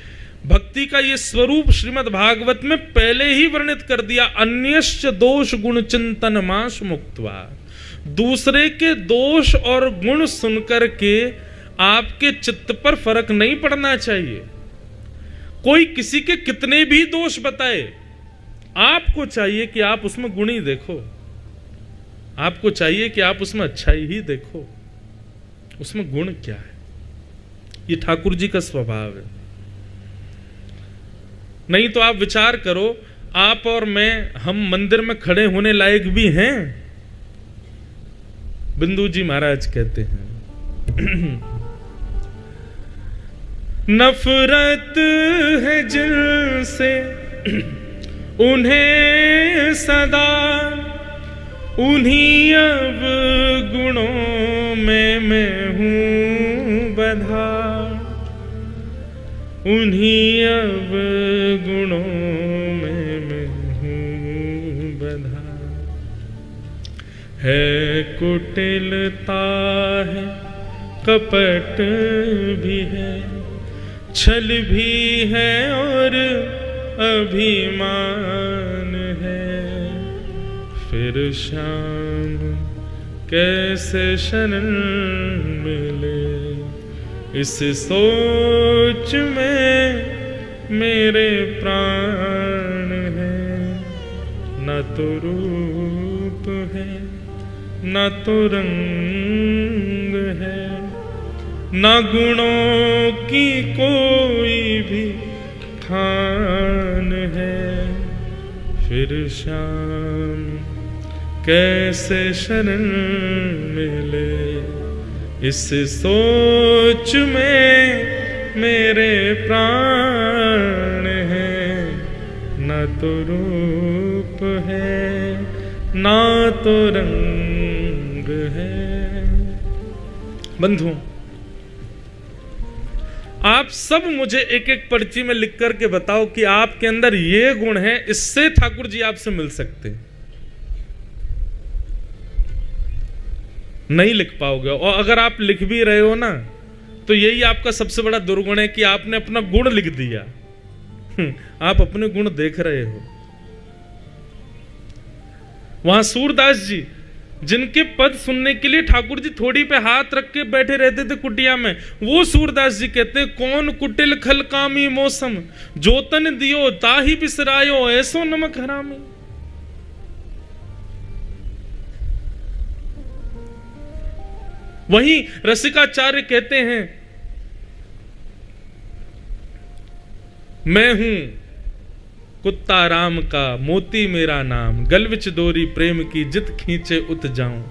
भक्ति का ये स्वरूप श्रीमद् भागवत में पहले ही वर्णित कर दिया। अन्यश्च दोष गुण चिंतन माश मुक्त्वा। दूसरे के दोष और गुण सुनकर के आपके चित्त पर फर्क नहीं पड़ना चाहिए। कोई किसी के कितने भी दोष बताए, आपको चाहिए कि आप उसमें गुण ही देखो, आपको चाहिए कि आप उसमें अच्छाई ही देखो, उसमें गुण क्या है। ये ठाकुर जी का स्वभाव है। नहीं तो आप विचार करो, आप और मैं, हम मंदिर में खड़े होने लायक भी हैं? बिंदु जी महाराज कहते हैं नफरत है जिनसे उन्हें सदा, उन्हीं अब गुणों में मैं हूं बंधा, उन्हीं अब गुणों में मैं हूं बंधा। है कुटिलता है, कपट भी है, छल भी है और अभिमान है, फिर शाम कैसे शरण मिले, इस सोच में मेरे प्राण है। न तो रूप है, न तो रंग है, ना गुणों की कोई भी खान है। फिर श्याम कैसे शरण मिले, इस सोच में मेरे प्राण है। ना तो रूप है ना तो रंग है। बंधु, आप सब मुझे एक एक पर्ची में लिख करके बताओ कि आपके अंदर ये गुण है, इससे ठाकुर जी आपसे मिल सकते। नहीं लिख पाओगे, और अगर आप लिख भी रहे हो ना तो यही आपका सबसे बड़ा दुर्गुण है कि आपने अपना गुण लिख दिया। आप अपने गुण देख रहे हो। वहां सूरदास जी, जिनके पद सुनने के लिए ठाकुर जी थोड़ी पे हाथ रख के बैठे रहते थे कुटिया में, वो सूरदास जी कहते हैं, कौन कुटिल खल कामी मौसम, जोतन दियो ताही बिसरायो, ऐसो नमक हरामी। वहीं रसिकाचार्य कहते हैं, मैं हूं कुत्ता राम का, मोती मेरा नाम, गलविच डोरी प्रेम की, जित खींचे उत जाऊं।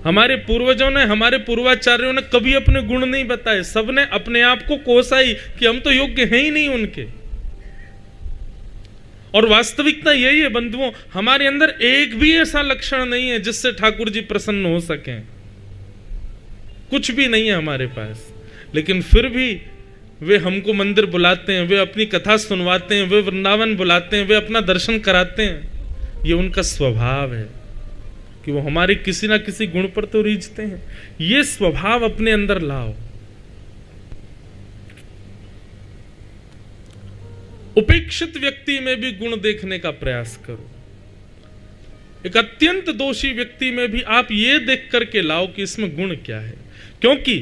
हमारे पूर्वजों ने, हमारे पूर्वाचार्यों ने कभी अपने गुण नहीं बताए, सबने अपने आप को कोसा ही कि हम तो योग्य हैं ही नहीं उनके। और वास्तविकता यही है बंधुओं, हमारे अंदर एक भी ऐसा लक्षण नहीं है जिससे ठाकुर जी प्रसन्न हो सकें। कुछ भी नहीं है हमारे पास, लेकिन फिर भी वे हमको मंदिर बुलाते हैं, वे अपनी कथा सुनवाते हैं, वे वृंदावन बुलाते हैं, वे अपना दर्शन कराते हैं। ये उनका स्वभाव है कि वो हमारे किसी ना किसी गुण पर तो रीझते हैं। ये स्वभाव अपने अंदर लाओ। उपेक्षित व्यक्ति में भी गुण देखने का प्रयास करो। एक अत्यंत दोषी व्यक्ति में भी आप ये देख करके लाओ कि इसमें गुण क्या है। क्योंकि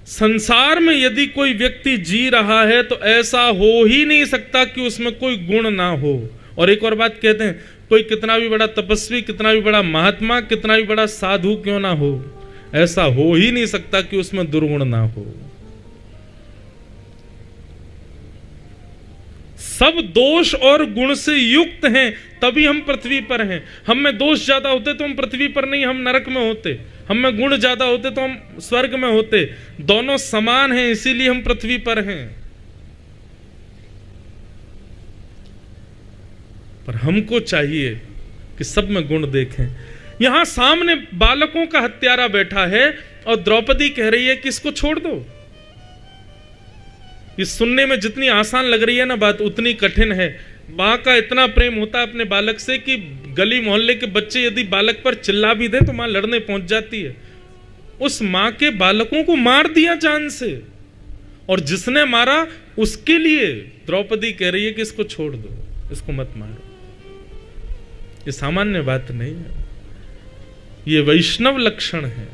संसार में यदि कोई व्यक्ति जी रहा है तो ऐसा हो ही नहीं सकता कि उसमें कोई गुण ना हो। और एक और बात कहते हैं, कोई कितना भी बड़ा तपस्वी, कितना भी बड़ा महात्मा, कितना भी बड़ा साधु क्यों ना हो, ऐसा हो ही नहीं सकता कि उसमें दुर्गुण ना हो। सब दोष और गुण से युक्त हैं, तभी हम पृथ्वी पर हैं। हम में दोष ज्यादा होते तो हम पृथ्वी पर नहीं, हम नरक में होते। हम में गुण ज्यादा होते तो हम स्वर्ग में होते। दोनों समान हैं, इसीलिए हम पृथ्वी पर हैं। पर हमको चाहिए कि सब में गुण देखें। यहां सामने बालकों का हत्यारा बैठा है और द्रौपदी कह रही है कि इसको छोड़ दो। ये सुनने में जितनी आसान लग रही है ना बात, उतनी कठिन है। माँ का इतना प्रेम होता है अपने बालक से कि गली मोहल्ले के बच्चे यदि बालक पर चिल्ला भी दें तो माँ लड़ने पहुंच जाती है। उस माँ के बालकों को मार दिया जान से, और जिसने मारा उसके लिए द्रौपदी कह रही है कि इसको छोड़ दो, इसको मत मारो। ये सामान्य बात नहीं है, ये वैष्णव लक्षण है।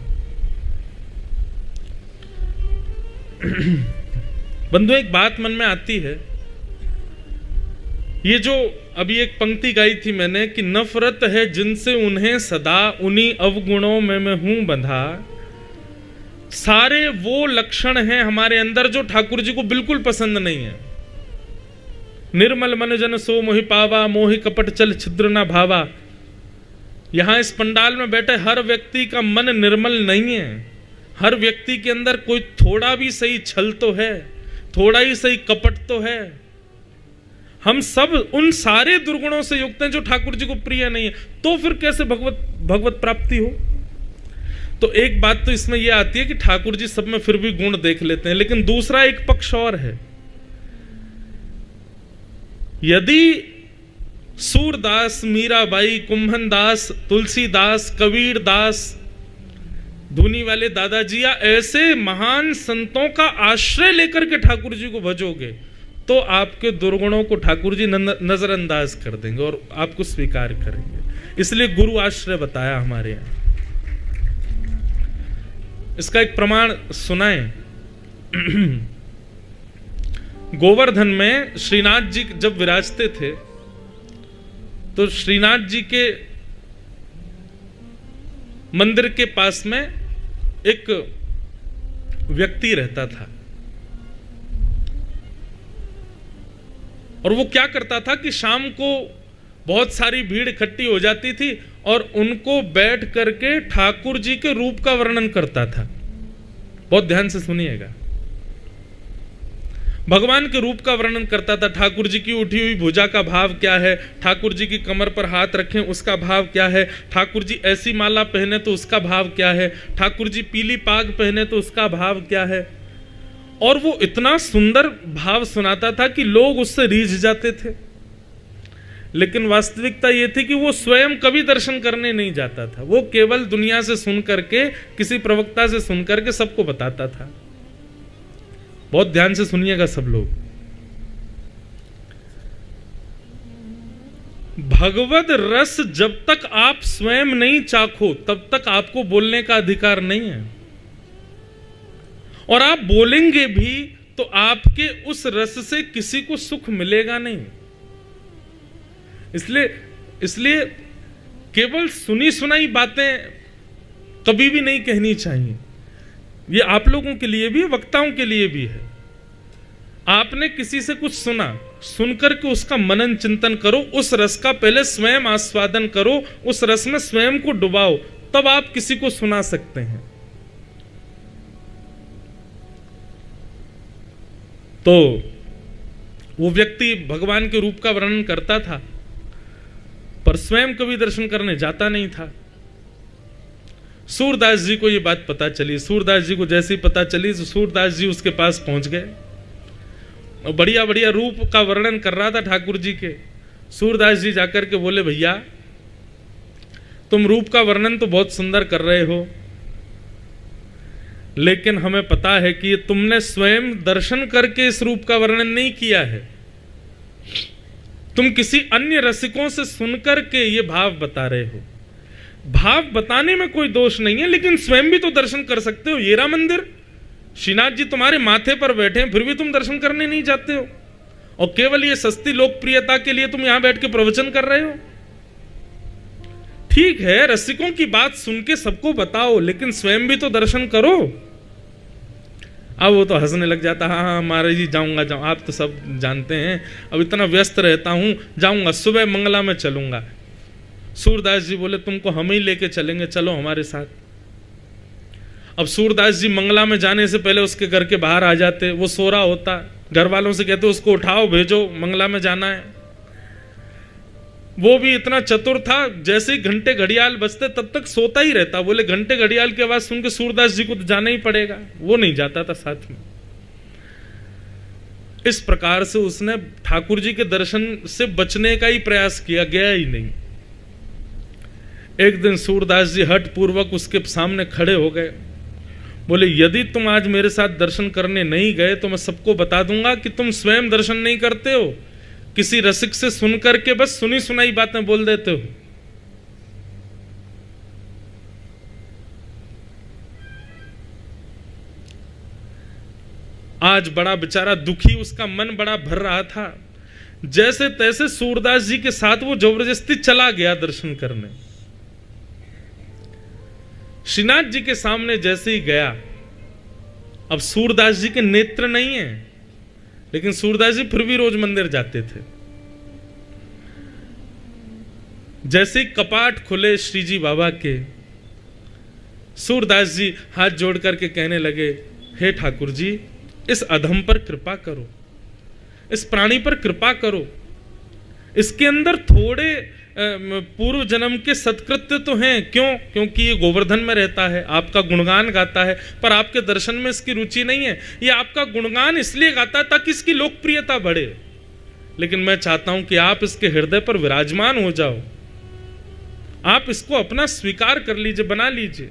बंधु, एक बात मन में आती है, ये जो अभी एक पंक्ति गाई थी मैंने कि नफरत है जिनसे उन्हें सदा, उन्हीं अवगुणों में मैं हूं बंधा। सारे वो लक्षण हैं हमारे अंदर जो ठाकुर जी को बिल्कुल पसंद नहीं है। निर्मल मन जन सो मोहि पावा, मोहि कपट चल छिद्र ना भावा। यहां इस पंडाल में बैठे हर व्यक्ति का मन निर्मल नहीं है। हर व्यक्ति के अंदर कोई थोड़ा भी सही छल तो है, थोड़ा ही सही कपट तो है। हम सब उन सारे दुर्गुणों से युक्त हैं जो ठाकुर जी को प्रिय नहीं है। तो फिर कैसे भगवत प्राप्ति हो? तो एक बात तो इसमें यह आती है कि ठाकुर जी सब में फिर भी गुण देख लेते हैं, लेकिन दूसरा एक पक्ष और है। यदि सूरदास, मीराबाई, कुंभनदास, तुलसीदास, कबीरदास, धुनी वाले दादाजी या ऐसे महान संतों का आश्रय लेकर के ठाकुर जी को भजोगे तो आपके दुर्गुणों को ठाकुर जी नजरअंदाज कर देंगे और आपको स्वीकार करेंगे। इसलिए गुरु आश्रय बताया हमारे यहां। इसका एक प्रमाण सुनाएं। गोवर्धन में श्रीनाथ जी जब विराजते थे तो श्रीनाथ जी के मंदिर के पास में एक व्यक्ति रहता था और वो क्या करता था कि शाम को बहुत सारी भीड़ इकट्ठी हो जाती थी और उनको बैठ करके ठाकुर जी के रूप का वर्णन करता था। बहुत ध्यान से सुनिएगा, भगवान के रूप का वर्णन करता था। ठाकुर जी की उठी हुई भुजा का भाव क्या है, ठाकुर जी की कमर पर हाथ रखें उसका भाव क्या है, ठाकुर जी ऐसी माला पहने तो उसका भाव क्या है, ठाकुर जी पीली पाग पहने तो उसका भाव क्या है। और वो इतना सुंदर भाव सुनाता था कि लोग उससे रीझ जाते थे। लेकिन वास्तविकता ये थी कि वो स्वयं कभी दर्शन करने नहीं जाता था, वो केवल दुनिया से सुन करके, किसी प्रवक्ता से सुन करके सबको बताता था। बहुत ध्यान से सुनिएगा सब लोग, भगवद रस जब तक आप स्वयं नहीं चाखो तब तक आपको बोलने का अधिकार नहीं है, और आप बोलेंगे भी तो आपके उस रस से किसी को सुख मिलेगा नहीं। इसलिए केवल सुनी सुनाई बातें कभी भी नहीं कहनी चाहिए। ये आप लोगों के लिए भी है, वक्ताओं के लिए भी है। आपने किसी से कुछ सुना, सुनकर के उसका मनन चिंतन करो, उस रस का पहले स्वयं आस्वादन करो, उस रस में स्वयं को डुबाओ, तब आप किसी को सुना सकते हैं। तो वो व्यक्ति भगवान के रूप का वर्णन करता था पर स्वयं कभी दर्शन करने जाता नहीं था। सूरदास जी को ये बात पता चली। सूरदास जी को जैसे ही पता चली तो सूरदास जी उसके पास पहुंच गए और बढ़िया बढ़िया रूप का वर्णन कर रहा था ठाकुर जी के। सूरदास जी जाकर के बोले, भैया तुम रूप का वर्णन तो बहुत सुंदर कर रहे हो, लेकिन हमें पता है कि तुमने स्वयं दर्शन करके इस रूप का वर्णन नहीं किया है, तुम किसी अन्य रसिकों से सुनकर के ये भाव बता रहे हो। भाव बताने में कोई दोष नहीं है, लेकिन स्वयं भी तो दर्शन कर सकते हो। येरा मंदिर, श्रीनाथ जी तुम्हारे माथे पर बैठे हैं, फिर भी तुम दर्शन करने नहीं जाते हो, और केवल ये सस्ती लोकप्रियता के लिए तुम यहां बैठ के प्रवचन कर रहे हो। ठीक है, रसिकों की बात सुन के सबको बताओ, लेकिन स्वयं भी तो दर्शन करो। अब वो तो हंसने लग जाता, हाँ हाँ महाराज जी जाऊंगा, आप तो सब जानते हैं, अब इतना व्यस्त रहता हूं, जाऊंगा, सुबह मंगला में चलूंगा। सूरदास जी बोले, तुमको हम ही लेके चलेंगे, चलो हमारे साथ। अब सूरदास जी मंगला में जाने से पहले उसके घर के बाहर आ जाते, वो सो रहा होता, घर वालों से कहते उसको उठाओ, भेजो, मंगला में जाना है। वो भी इतना चतुर था, जैसे ही घंटे घड़ियाल बजते तब तक सोता ही रहता। बोले घंटे घड़ियाल की आवाज सुन के सूरदास जी को तो जाना ही पड़ेगा, वो नहीं जाता था साथ में। इस प्रकार से उसने ठाकुर जी के दर्शन से बचने का ही प्रयास किया, गया ही नहीं। एक दिन सूरदास जी हठ पूर्वक उसके सामने खड़े हो गए, बोले यदि तुम आज मेरे साथ दर्शन करने नहीं गए तो मैं सबको बता दूंगा कि तुम स्वयं दर्शन नहीं करते हो, किसी रसिक से सुन करके बस सुनी सुनाई बातें बोल देते हो। आज बड़ा बेचारा दुखी, उसका मन बड़ा भर रहा था। जैसे तैसे सूरदास जी के साथ वो जबरदस्ती चला गया दर्शन करने। श्रीनाथ जी के सामने जैसे ही गया, अब सूरदास जी के नेत्र नहीं है, लेकिन सूरदास जी फिर भी रोज मंदिर जाते थे। जैसे ही कपाट खुले श्री जी बाबा के, सूरदास जी हाथ जोड़ करके कहने लगे, हे ठाकुर जी, इस अधम पर कृपा करो, इस प्राणी पर कृपा करो। इसके अंदर थोड़े पूर्व जन्म के सत्कृत्य तो हैं। क्यों? क्योंकि ये गोवर्धन में रहता है, आपका गुणगान गाता है, पर आपके दर्शन में इसकी रुचि नहीं है। ये आपका गुणगान इसलिए गाता है ताकि इसकी लोकप्रियता बढ़े, लेकिन मैं चाहता हूं कि आप इसके हृदय पर विराजमान हो जाओ, आप इसको अपना स्वीकार कर लीजिए, बना लीजिए।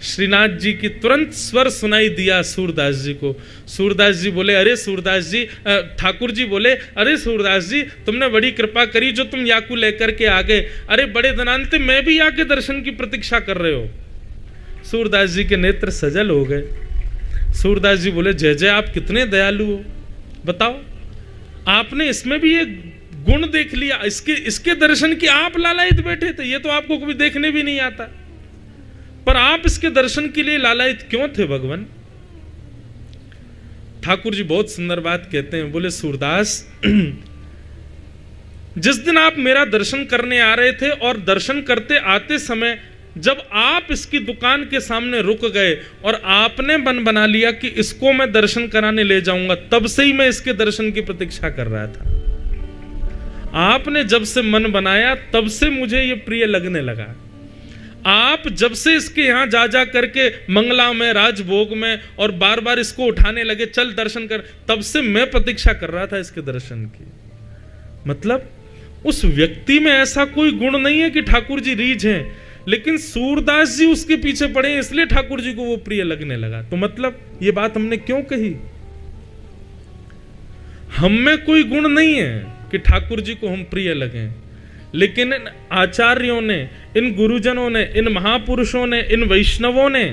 श्रीनाथ जी की तुरंत स्वर सुनाई दिया सूरदास जी को। सूरदास जी बोले, अरे सूरदास जी, ठाकुर जी बोले, अरे सूरदास जी, तुमने बड़ी कृपा करी जो तुम याकू लेकर के आ गए। अरे बड़े दिनांत मैं भी आके दर्शन की प्रतीक्षा कर रहे हो। सूरदास जी के नेत्र सजल हो गए। सूरदास जी बोले, जय जय, आप कितने दयालु हो, बताओ, आपने इसमें भी एक गुण देख लिया, इसके दर्शन की आप लालायित बैठे थे, ये तो आपको कभी देखने भी नहीं आता। पर आप इसके दर्शन के लिए लालायित क्यों थे भगवान? ठाकुर जी बहुत सुंदर बात कहते हैं, बोले सूरदास, जिस दिन आप मेरा दर्शन करने आ रहे थे और दर्शन करते आते समय जब आप इसकी दुकान के सामने रुक गए और आपने मन बना लिया कि इसको मैं दर्शन कराने ले जाऊंगा, तब से ही मैं इसके दर्शन की प्रतीक्षा कर रहा था। आपने जब से मन बनाया तब से मुझे ये प्रिय लगने लगा। आप जब से इसके यहां जा जा करके मंगला में, राजभोग में और बार बार इसको उठाने लगे, चल दर्शन कर, तब से मैं प्रतीक्षा कर रहा था इसके दर्शन की। मतलब उस व्यक्ति में ऐसा कोई गुण नहीं है कि ठाकुर जी रीझ हैं, लेकिन सूरदास जी उसके पीछे पड़े इसलिए ठाकुर जी को वो प्रिय लगने लगा। तो मतलब ये बात हमने क्यों कही? हम में कोई गुण नहीं है कि ठाकुर जी को हम प्रिय लगें, लेकिन इन आचार्यों ने, इन गुरुजनों ने, इन महापुरुषों ने, इन वैष्णवों ने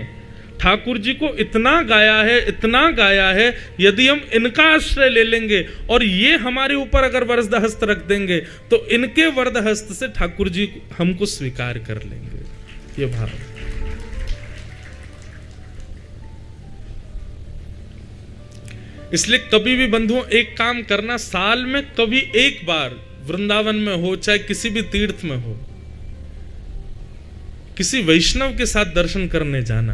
ठाकुर जी को इतना गाया है, इतना गाया है, यदि हम इनका आश्रय ले लेंगे और ये हमारे ऊपर अगर वरद हस्त रख देंगे तो इनके वरद हस्त से ठाकुर जी हमको स्वीकार कर लेंगे। ये भाव। इसलिए कभी भी बंधुओं एक काम करना, साल में कभी एक बार वृंदावन में हो, चाहे किसी भी तीर्थ में हो, किसी वैष्णव के साथ दर्शन करने जाना,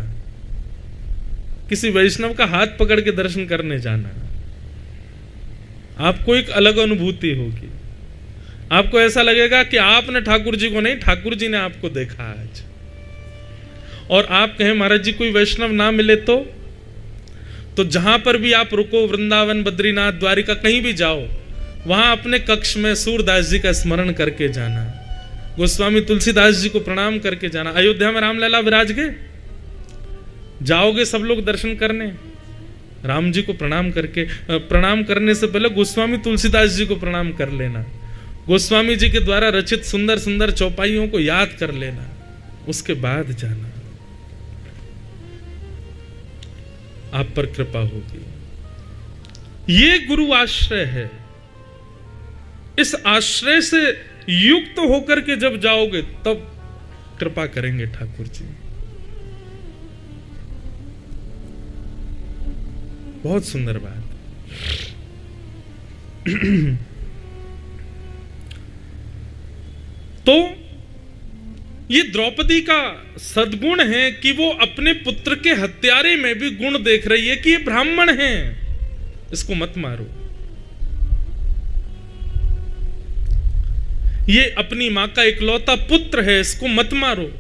किसी वैष्णव का हाथ पकड़ के दर्शन करने जाना, आपको एक अलग अनुभूति होगी। आपको ऐसा लगेगा कि आपने ठाकुर जी को नहीं, ठाकुर जी ने आपको देखा आज। और आप कहें महाराज जी कोई वैष्णव ना मिले तो जहां पर भी आप रुको, वृंदावन, बद्रीनाथ, द्वारिका, कहीं भी जाओ, वहां अपने कक्ष में सूरदास जी का स्मरण करके जाना, गोस्वामी तुलसीदास जी को प्रणाम करके जाना। अयोध्या में रामलला विराज गए, जाओगे सब लोग दर्शन करने, राम जी को प्रणाम करके, प्रणाम करने से पहले गोस्वामी तुलसीदास जी को प्रणाम कर लेना, गोस्वामी जी के द्वारा रचित सुंदर सुंदर चौपाइयों को याद कर लेना, उसके बाद जाना, आप पर कृपा होगी। ये गुरु आश्रय है। इस आश्रय से युक्त होकर के जब जाओगे तब कृपा करेंगे ठाकुर जी। बहुत सुंदर बात। तो ये द्रौपदी का सद्गुण है कि वो अपने पुत्र के हत्यारे में भी गुण देख रही है कि ये ब्राह्मण है, इसको मत मारो। ये अपनी मां का इकलौता पुत्र है, इसको मत मारो।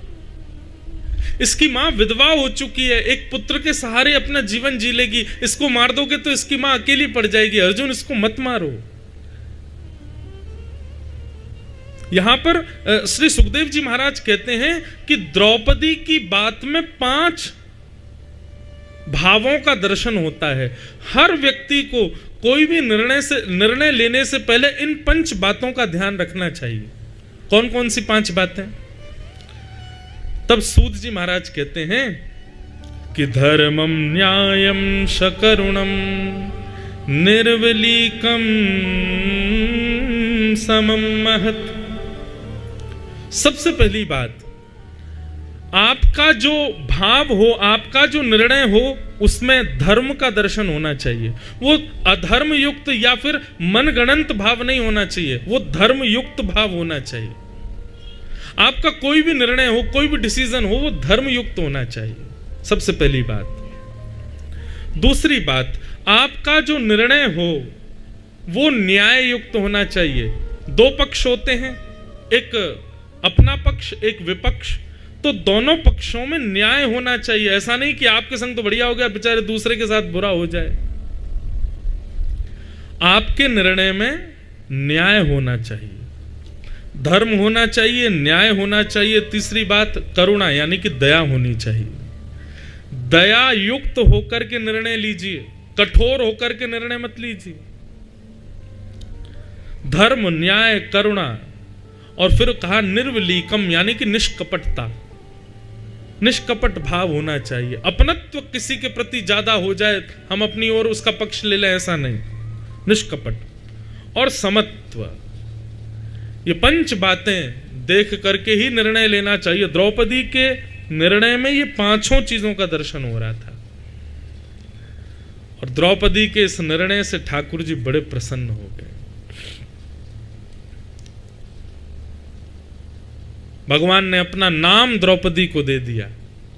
इसकी मां विधवा हो चुकी है, एक पुत्र के सहारे अपना जीवन जी लेगी, इसको मार दोगे तो इसकी मां अकेली पड़ जाएगी। अर्जुन, इसको मत मारो। यहां पर श्री सुखदेव जी महाराज कहते हैं कि द्रौपदी की बात में 5 भावों का दर्शन होता है। हर व्यक्ति को कोई भी निर्णय लेने से पहले इन 5 बातों का ध्यान रखना चाहिए। कौन कौन सी 5 बातें? तब सूत जी महाराज कहते हैं कि धर्मम न्यायम शकरुणम निर्वलीकम समम महत्। सबसे पहली बात, आपका जो भाव हो, आपका जो निर्णय हो, उसमें धर्म का दर्शन होना चाहिए। वो अधर्म युक्त या फिर मनगणंत भाव नहीं होना चाहिए, वो धर्म युक्त भाव होना चाहिए। आपका कोई भी निर्णय हो, कोई भी डिसीजन हो, वो धर्म युक्त होना चाहिए, सबसे पहली बात। दूसरी बात, आपका जो निर्णय हो वो न्याय युक्त होना चाहिए। 2 पक्ष होते हैं, एक अपना पक्ष, एक विपक्ष, तो दोनों पक्षों में न्याय होना चाहिए। ऐसा नहीं कि आपके संग तो बढ़िया हो गया, बेचारे दूसरे के साथ बुरा हो जाए। आपके निर्णय में न्याय होना चाहिए, धर्म होना चाहिए, न्याय होना चाहिए। तीसरी बात, करुणा यानी कि दया होनी चाहिए। दया युक्त होकर के निर्णय लीजिए, कठोर होकर के निर्णय मत लीजिए। धर्म, न्याय, करुणा, और फिर कहा निर्वलीकम यानी कि निष्कपटता, निष्कपट भाव होना चाहिए। अपनत्व किसी के प्रति ज्यादा हो जाए, हम अपनी ओर उसका पक्ष ले लें, ऐसा नहीं। निष्कपट और समत्व, ये 5 बातें देख करके ही निर्णय लेना चाहिए। द्रौपदी के निर्णय में ये पांचों चीजों का दर्शन हो रहा था। और द्रौपदी के इस निर्णय से ठाकुर जी बड़े प्रसन्न हो गए। भगवान ने अपना नाम द्रौपदी को दे दिया।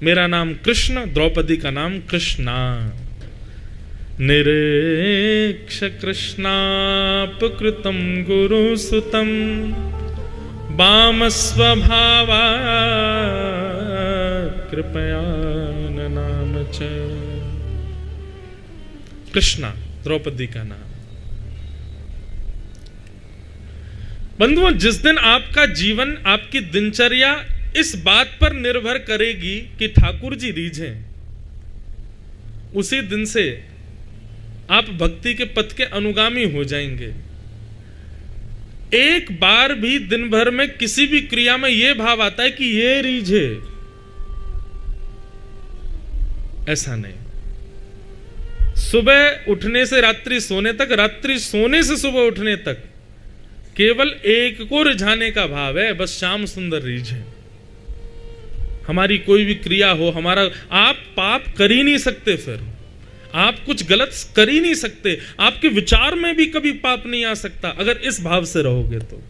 मेरा नाम कृष्ण, द्रौपदी का नाम कृष्णा। निरीक्ष कृष्णापकृतं गुरुसुतं वाम स्वभावा कृपया नाम च। कृष्णा द्रौपदी का नाम। बंधुओं, जिस दिन आपका जीवन, आपकी दिनचर्या इस बात पर निर्भर करेगी कि ठाकुर जी रीझें, उसी दिन से आप भक्ति के पथ के अनुगामी हो जाएंगे। एक बार भी दिन भर में किसी भी क्रिया में यह भाव आता है कि ये रीझे, ऐसा नहीं। सुबह उठने से रात्रि सोने तक, रात्रि सोने से सुबह उठने तक केवल एक को रिझाने का भाव है, बस श्याम सुंदर रीझे। हमारी कोई भी क्रिया हो, हमारा, आप पाप कर ही नहीं सकते, फिर आप कुछ गलत कर ही नहीं सकते, आपके विचार में भी कभी पाप नहीं आ सकता अगर इस भाव से रहोगे तो।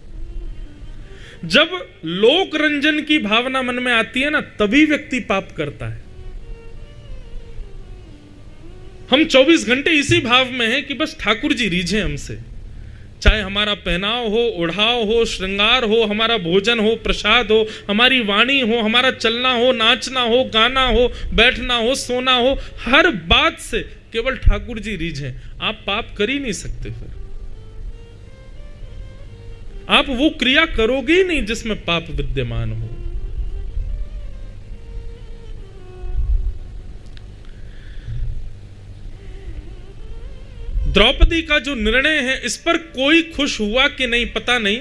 जब लोक रंजन की भावना मन में आती है ना, तभी व्यक्ति पाप करता है। हम 24 घंटे इसी भाव में हैं कि बस ठाकुर जी रीझे हमसे, चाहे हमारा पहनाव हो, ओढ़ाव हो, श्रृंगार हो, हमारा भोजन हो, प्रसाद हो, हमारी वाणी हो, हमारा चलना हो, नाचना हो, गाना हो, बैठना हो, सोना हो, हर बात से केवल ठाकुर जी रीझें। आप पाप कर ही नहीं सकते, फिर आप वो क्रिया करोगे ही नहीं जिसमें पाप विद्यमान हो। द्रौपदी का जो निर्णय है, इस पर कोई खुश हुआ कि नहीं पता नहीं,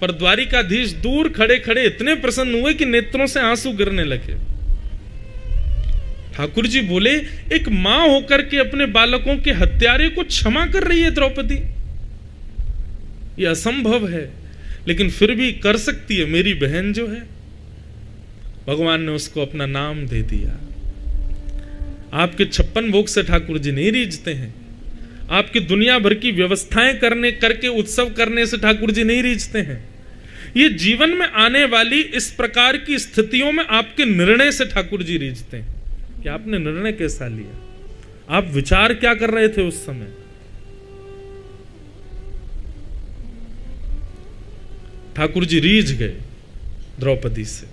पर द्वारिकाधीश दूर खड़े खड़े इतने प्रसन्न हुए कि नेत्रों से आंसू गिरने लगे। ठाकुर जी बोले, एक मां होकर के अपने बालकों के हत्यारे को क्षमा कर रही है द्रौपदी, यह असंभव है, लेकिन फिर भी कर सकती है मेरी बहन जो है। भगवान ने उसको अपना नाम दे दिया। आपके 56 भोग से ठाकुर जी नहीं रीझते हैं, आपकी दुनिया भर की व्यवस्थाएं करने करके उत्सव करने से ठाकुर जी नहीं रीझते हैं। ये जीवन में आने वाली इस प्रकार की स्थितियों में आपके निर्णय से ठाकुर जी रीझते हैं कि आपने निर्णय कैसा लिया, आप विचार क्या कर रहे थे उस समय। ठाकुर जी रीझ गए द्रौपदी से।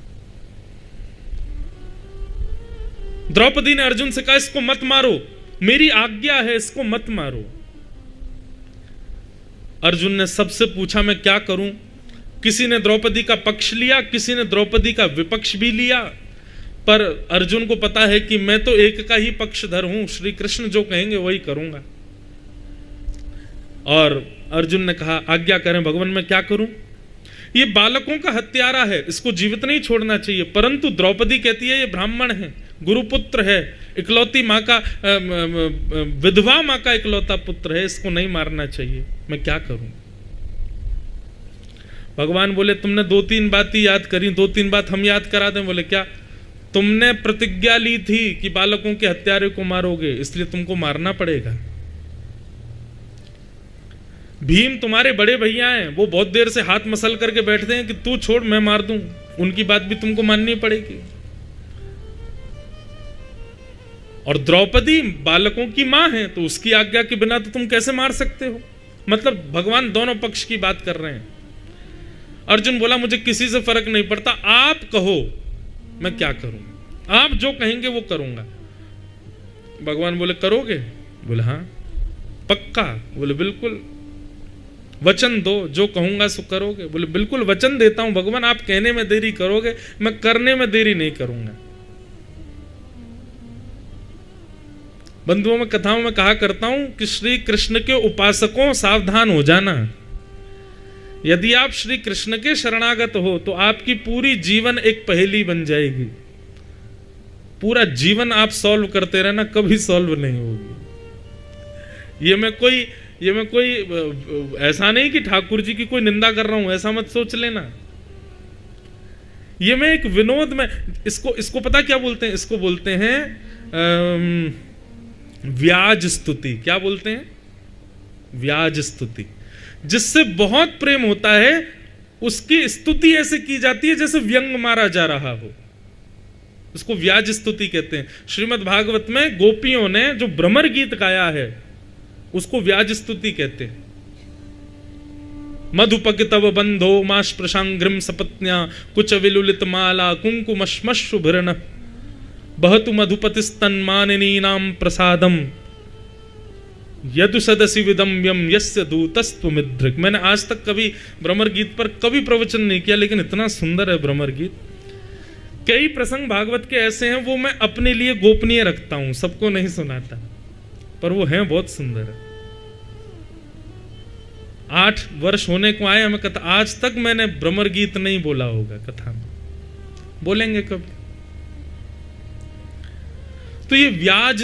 द्रौपदी ने अर्जुन से कहा, इसको मत मारो, मेरी आज्ञा है, इसको मत मारो। अर्जुन ने सबसे पूछा, मैं क्या करूं? किसी ने द्रौपदी का पक्ष लिया, किसी ने द्रौपदी का विपक्ष भी लिया, पर अर्जुन को पता है कि मैं तो एक का ही पक्षधर हूं, श्री कृष्ण जो कहेंगे वही करूंगा। और अर्जुन ने कहा, आज्ञा करें भगवान, मैं क्या करूं? ये बालकों का हत्यारा है, इसको जीवित नहीं छोड़ना चाहिए, परंतु द्रौपदी कहती है ये ब्राह्मण है, गुरुपुत्र है, इकलौती माँ का, विधवा माँ का इकलौता पुत्र है, इसको नहीं मारना चाहिए, मैं क्या करूं? भगवान बोले, तुमने 2-3 बात ही याद करी, 2-3 बात हम याद करा दें। बोले क्या? तुमने प्रतिज्ञा ली थी कि बालकों के हत्यारे को मारोगे, इसलिए तुमको मारना पड़ेगा। भीम तुम्हारे बड़े भैया हैं, वो बहुत देर से हाथ मसल करके बैठते हैं कि तू छोड़ मैं मार दूं, उनकी बात भी तुमको माननी पड़ेगी। और द्रौपदी बालकों की मां है, तो उसकी आज्ञा के बिना तो तुम कैसे मार सकते हो? मतलब भगवान दोनों पक्ष की बात कर रहे हैं। अर्जुन बोला, मुझे किसी से फर्क नहीं पड़ता, आप कहो मैं क्या करूं, आप जो कहेंगे वो करूंगा। भगवान बोले, करोगे? बोले हाँ। पक्का? बोले बिल्कुल। वचन दो, जो कहूंगा सो करोगे? बोले बिल्कुल वचन देता हूं भगवान, आप कहने में देरी करोगे, मैं करने में देरी नहीं करूंगा। बंधुओं में कथाओं में कहा करता हूं कि श्री कृष्ण के उपासकों सावधान हो जाना। यदि आप श्री कृष्ण के शरणागत हो तो आपकी पूरी जीवन एक पहेली बन जाएगी। पूरा जीवन आप सॉल्व करते रहना, कभी सॉल्व नहीं होगी। ये मैं कोई ऐसा नहीं कि ठाकुर जी की कोई निंदा कर रहा हूं, ऐसा मत सोच लेना। ये मैं एक विनोद में इसको पता क्या बोलते हैं? इसको बोलते हैं व्याज स्तुति। क्या बोलते हैं? व्याज स्तुति। जिससे बहुत प्रेम होता है उसकी स्तुति ऐसे की जाती है जैसे व्यंग मारा जा रहा हो, उसको व्याज स्तुति कहते हैं। श्रीमद् भागवत में गोपियों ने जो भ्रमर गीत गाया है उसको व्याज स्तुति कहते हैं। मधुपक तव बंधो माश प्रशांग्रिम सपत्न्या कुच विलुलित माला कुंकुमश्मशुभरण बहतु मधुपतिस्तन्मानिनी नाम प्रसादम यदु सदसि विदम्यम यस्य दूतस्त्वमिदृक्। मैंने आज तक कभी भ्रमर गीत पर कभी प्रवचन नहीं किया, लेकिन इतना सुंदर है भ्रमर गीत। कई प्रसंग भागवत के ऐसे हैं वो मैं अपने लिए गोपनीय रखता हूं, सबको नहीं सुनाता, पर वो हैं बहुत सुंदर है। 8 वर्ष होने को आए हमें कथा, आज तक मैंने भ्रमर गीत नहीं बोला होगा कथा में, बोलेंगे कब? तो ये व्याज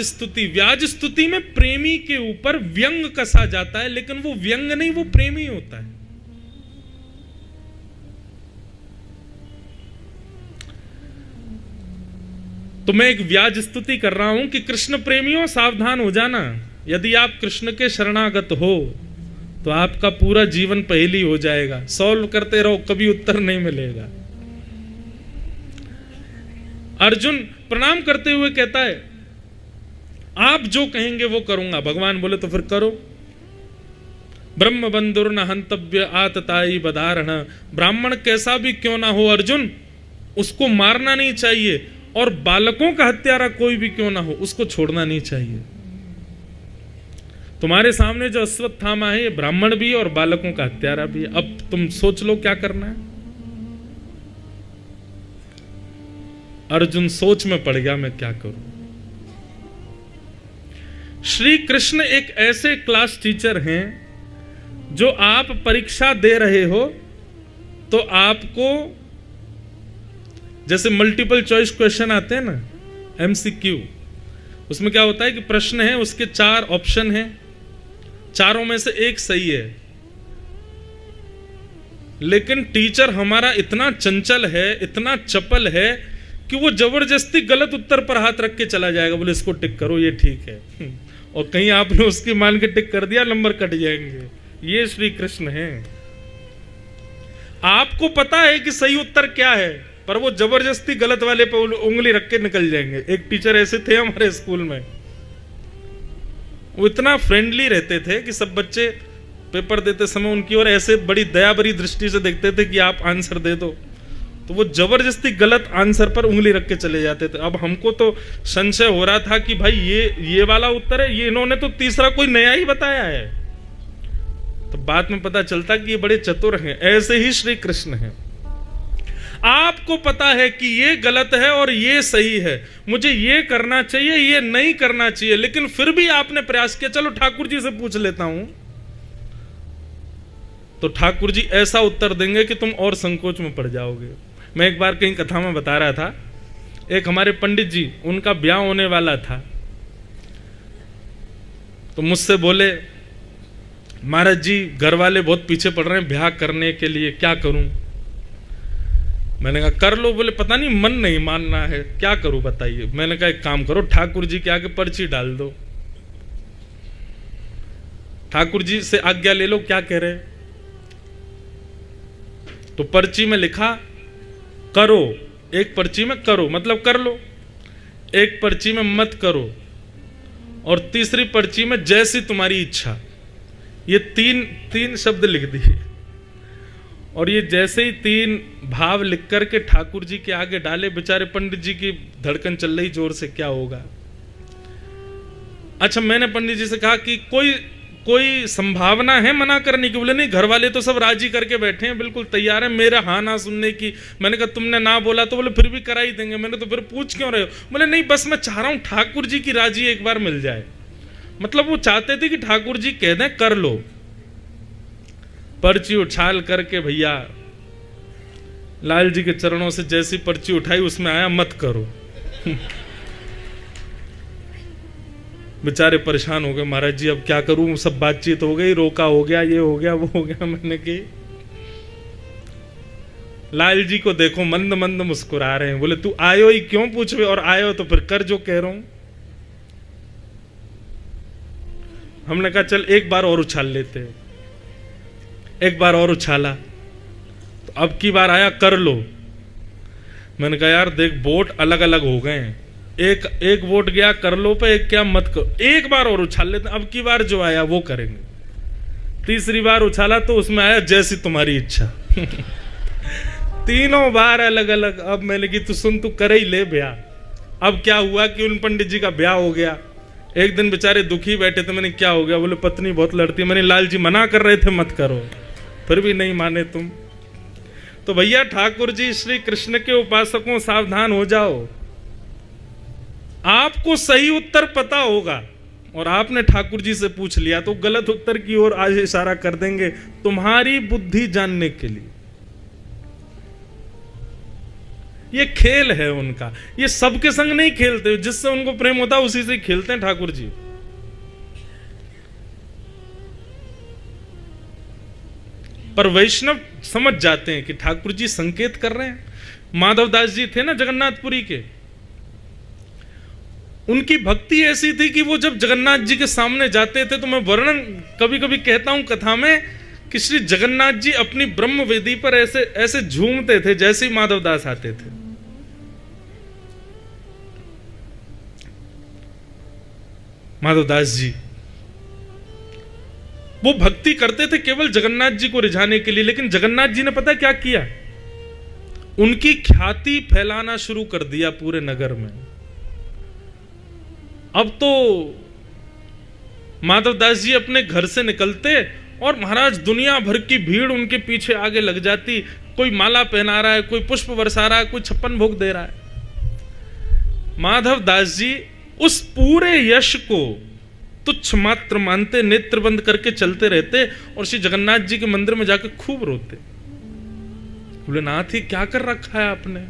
स्तुति में प्रेमी के ऊपर व्यंग कसा जाता है, लेकिन वो व्यंग नहीं, वो प्रेमी होता है। तो मैं एक व्याज स्तुति कर रहा हूं कि कृष्ण प्रेमियों सावधान हो जाना, यदि आप कृष्ण के शरणागत हो तो आपका पूरा जीवन पहेली हो जाएगा। सॉल्व करते रहो, कभी उत्तर नहीं मिलेगा। अर्जुन प्रणाम करते हुए कहता है आप जो कहेंगे वो करूंगा। भगवान बोले तो फिर करो। ब्रह्म बंधुर न हंतव्य आतताई बधारण। ब्राह्मण कैसा भी क्यों ना हो अर्जुन, उसको मारना नहीं चाहिए, और बालकों का हत्यारा कोई भी क्यों ना हो उसको छोड़ना नहीं चाहिए। तुम्हारे सामने जो अश्वत्थामा है ये ब्राह्मण भी है और बालकों का हत्यारा भी है। अब तुम सोच लो क्या करना है। अर्जुन सोच में पड़ गया, मैं क्या करूं। श्री कृष्ण एक ऐसे क्लास टीचर हैं जो आप परीक्षा दे रहे हो तो आपको, जैसे मल्टीपल चॉइस क्वेश्चन आते हैं ना, MCQ, उसमें क्या होता है कि प्रश्न है, उसके 4 ऑप्शन हैं, चारों में से एक सही है, लेकिन टीचर हमारा इतना चंचल है, इतना चपल है कि वो जबरदस्ती गलत उत्तर पर हाथ रख के चला जाएगा, बोले इसको टिक करो ये ठीक है, और कहीं आपने उसकी मान के टिक कर दिया नंबर कट जाएंगे। ये श्री कृष्ण है। आपको पता है कि सही उत्तर क्या है, पर वो जबरदस्ती गलत वाले पे उंगली रख के निकल जाएंगे। एक टीचर ऐसे थे हमारे स्कूल में, वो इतना फ्रेंडली रहते थे कि सब बच्चे पेपर देते समय उनकी ओर ऐसे बड़ी दया भरी दृष्टि से देखते थे कि आप आंसर दे दो, तो वो जबरदस्ती गलत आंसर पर उंगली रख के चले जाते थे। अब हमको तो संशय हो रहा था कि भाई ये वाला उत्तर है, ये इन्होंने तो तीसरा कोई नया ही बताया है। तो बाद में पता चलता कि ये बड़े चतुर हैं। ऐसे ही श्री कृष्ण हैं। आपको पता है कि ये गलत है और ये सही है, मुझे ये करना चाहिए, ये नहीं करना चाहिए, लेकिन फिर भी आपने प्रयास किया, चलो ठाकुर जी से पूछ लेता हूं, तो ठाकुर जी ऐसा उत्तर देंगे कि तुम और संकोच में पड़ जाओगे। मैं एक बार कहीं कथा में बता रहा था, एक हमारे पंडित जी, उनका ब्याह होने वाला था, तो मुझसे बोले महाराज जी घर वाले बहुत पीछे पड़ रहे हैं ब्याह करने के लिए, क्या करूं? मैंने कहा कर लो। बोले पता नहीं मन नहीं मानना है, क्या करूं बताइए? मैंने कहा एक काम करो, ठाकुर जी के आगे पर्ची डाल दो, ठाकुर जी से आज्ञा ले लो क्या कह रहे। तो पर्ची में लिखा करो, एक पर्ची में करो मतलब कर लो, एक पर्ची में मत करो, और तीसरी पर्ची में जैसी तुम्हारी इच्छा। ये तीन शब्द लिख दिए, और ये जैसे ही 3 भाव लिख करके ठाकुर जी के आगे डाले, बेचारे पंडित जी की धड़कन चल रही जोर से, क्या होगा। अच्छा मैंने पंडित जी से कहा कि कोई संभावना है मना करने की? बोले नहीं, घर वाले तो सब राजी करके बैठे हैं, बिल्कुल तैयार है मेरा हाँ ना सुनने की। मैंने कहा तुमने ना बोला तो बोले फिर भी करा ही देंगे। मैंने तो फिर पूछ क्यों रहे हो? बोले नहीं बस मैं चाह रहा हूं ठाकुर जी की राजी एक बार मिल जाए। मतलब वो चाहते थे कि ठाकुर जी कह दें कर लो। पर्ची उछाल करके भैया लाल जी के चरणों से जैसी पर्ची उठाई उसमें आया मत करो। बेचारे परेशान हो गए, महाराज जी अब क्या करूं, सब बातचीत हो गई, रोका हो गया, ये हो गया वो हो गया। मैंने की लाल जी को देखो मंद मंद मुस्कुरा रहे हैं। बोले तू आयो ही क्यों पूछ रहे, और आयो तो फिर कर जो कह रहा हूं। हमने कहा चल एक बार और उछाल लेते हैं। एक बार और उछाला तो अब की बार आया कर लो। मैंने कहा यार देख वोट अलग अलग हो गए हैं, एक वोट गया कर लो पे, एक क्या मत करो, एक बार और उछाल लेते हैं, अब की बार जो आया वो करेंगे। तीसरी बार उछाला तो उसमें आया जैसी तुम्हारी इच्छा। तीनों बार अलग अलग। अब मैंने की तू सुन, तू करे ही ले ब्याह। अब क्या हुआ कि उन पंडित जी का ब्याह हो गया। एक दिन बेचारे दुखी बैठे थे, मैंने क्या हो गया, बोले पत्नी बहुत लड़ती है। मैंने लाल जी मना कर रहे थे मत करो, फिर भी नहीं माने तुम। तो भैया ठाकुर जी श्री कृष्ण के उपासकों सावधान हो जाओ, आपको सही उत्तर पता होगा और आपने ठाकुर जी से पूछ लिया तो गलत उत्तर की ओर आज इशारा कर देंगे तुम्हारी बुद्धि जानने के लिए। ये खेल है उनका, ये सबके संग नहीं खेलते, जिससे उनको प्रेम होता है उसी से खेलते हैं ठाकुर जी। पर वैष्णव समझ जाते हैं कि ठाकुर जी संकेत कर रहे हैं। माधवदास जी थे ना जगन्नाथपुरी के, उनकी भक्ति ऐसी थी कि वो जब जगन्नाथ जी के सामने जाते थे तो मैं वर्णन कभी कभी कहता हूं कथा में कि श्री जगन्नाथ जी अपनी ब्रह्म वेदी पर ऐसे ऐसे झूमते थे जैसे ही माधवदास आते थे। माधवदास जी वो भक्ति करते थे केवल जगन्नाथ जी को रिझाने के लिए, लेकिन जगन्नाथ जी ने पता क्या किया, उनकी ख्याति फैलाना शुरू कर दिया पूरे नगर में। अब तो माधवदास जी अपने घर से निकलते और महाराज दुनिया भर की भीड़ उनके पीछे आगे लग जाती। कोई माला पहना रहा है, कोई पुष्प बरसा रहा है, कोई 56 भोग दे रहा है। माधवदास जी उस पूरे यश को तुच्छ मात्र मानते, नेत्र बंद करके चलते रहते और श्री जगन्नाथ जी के मंदिर में जाकर खूब रोते। बोले नाथ ही क्या कर रखा है आपने,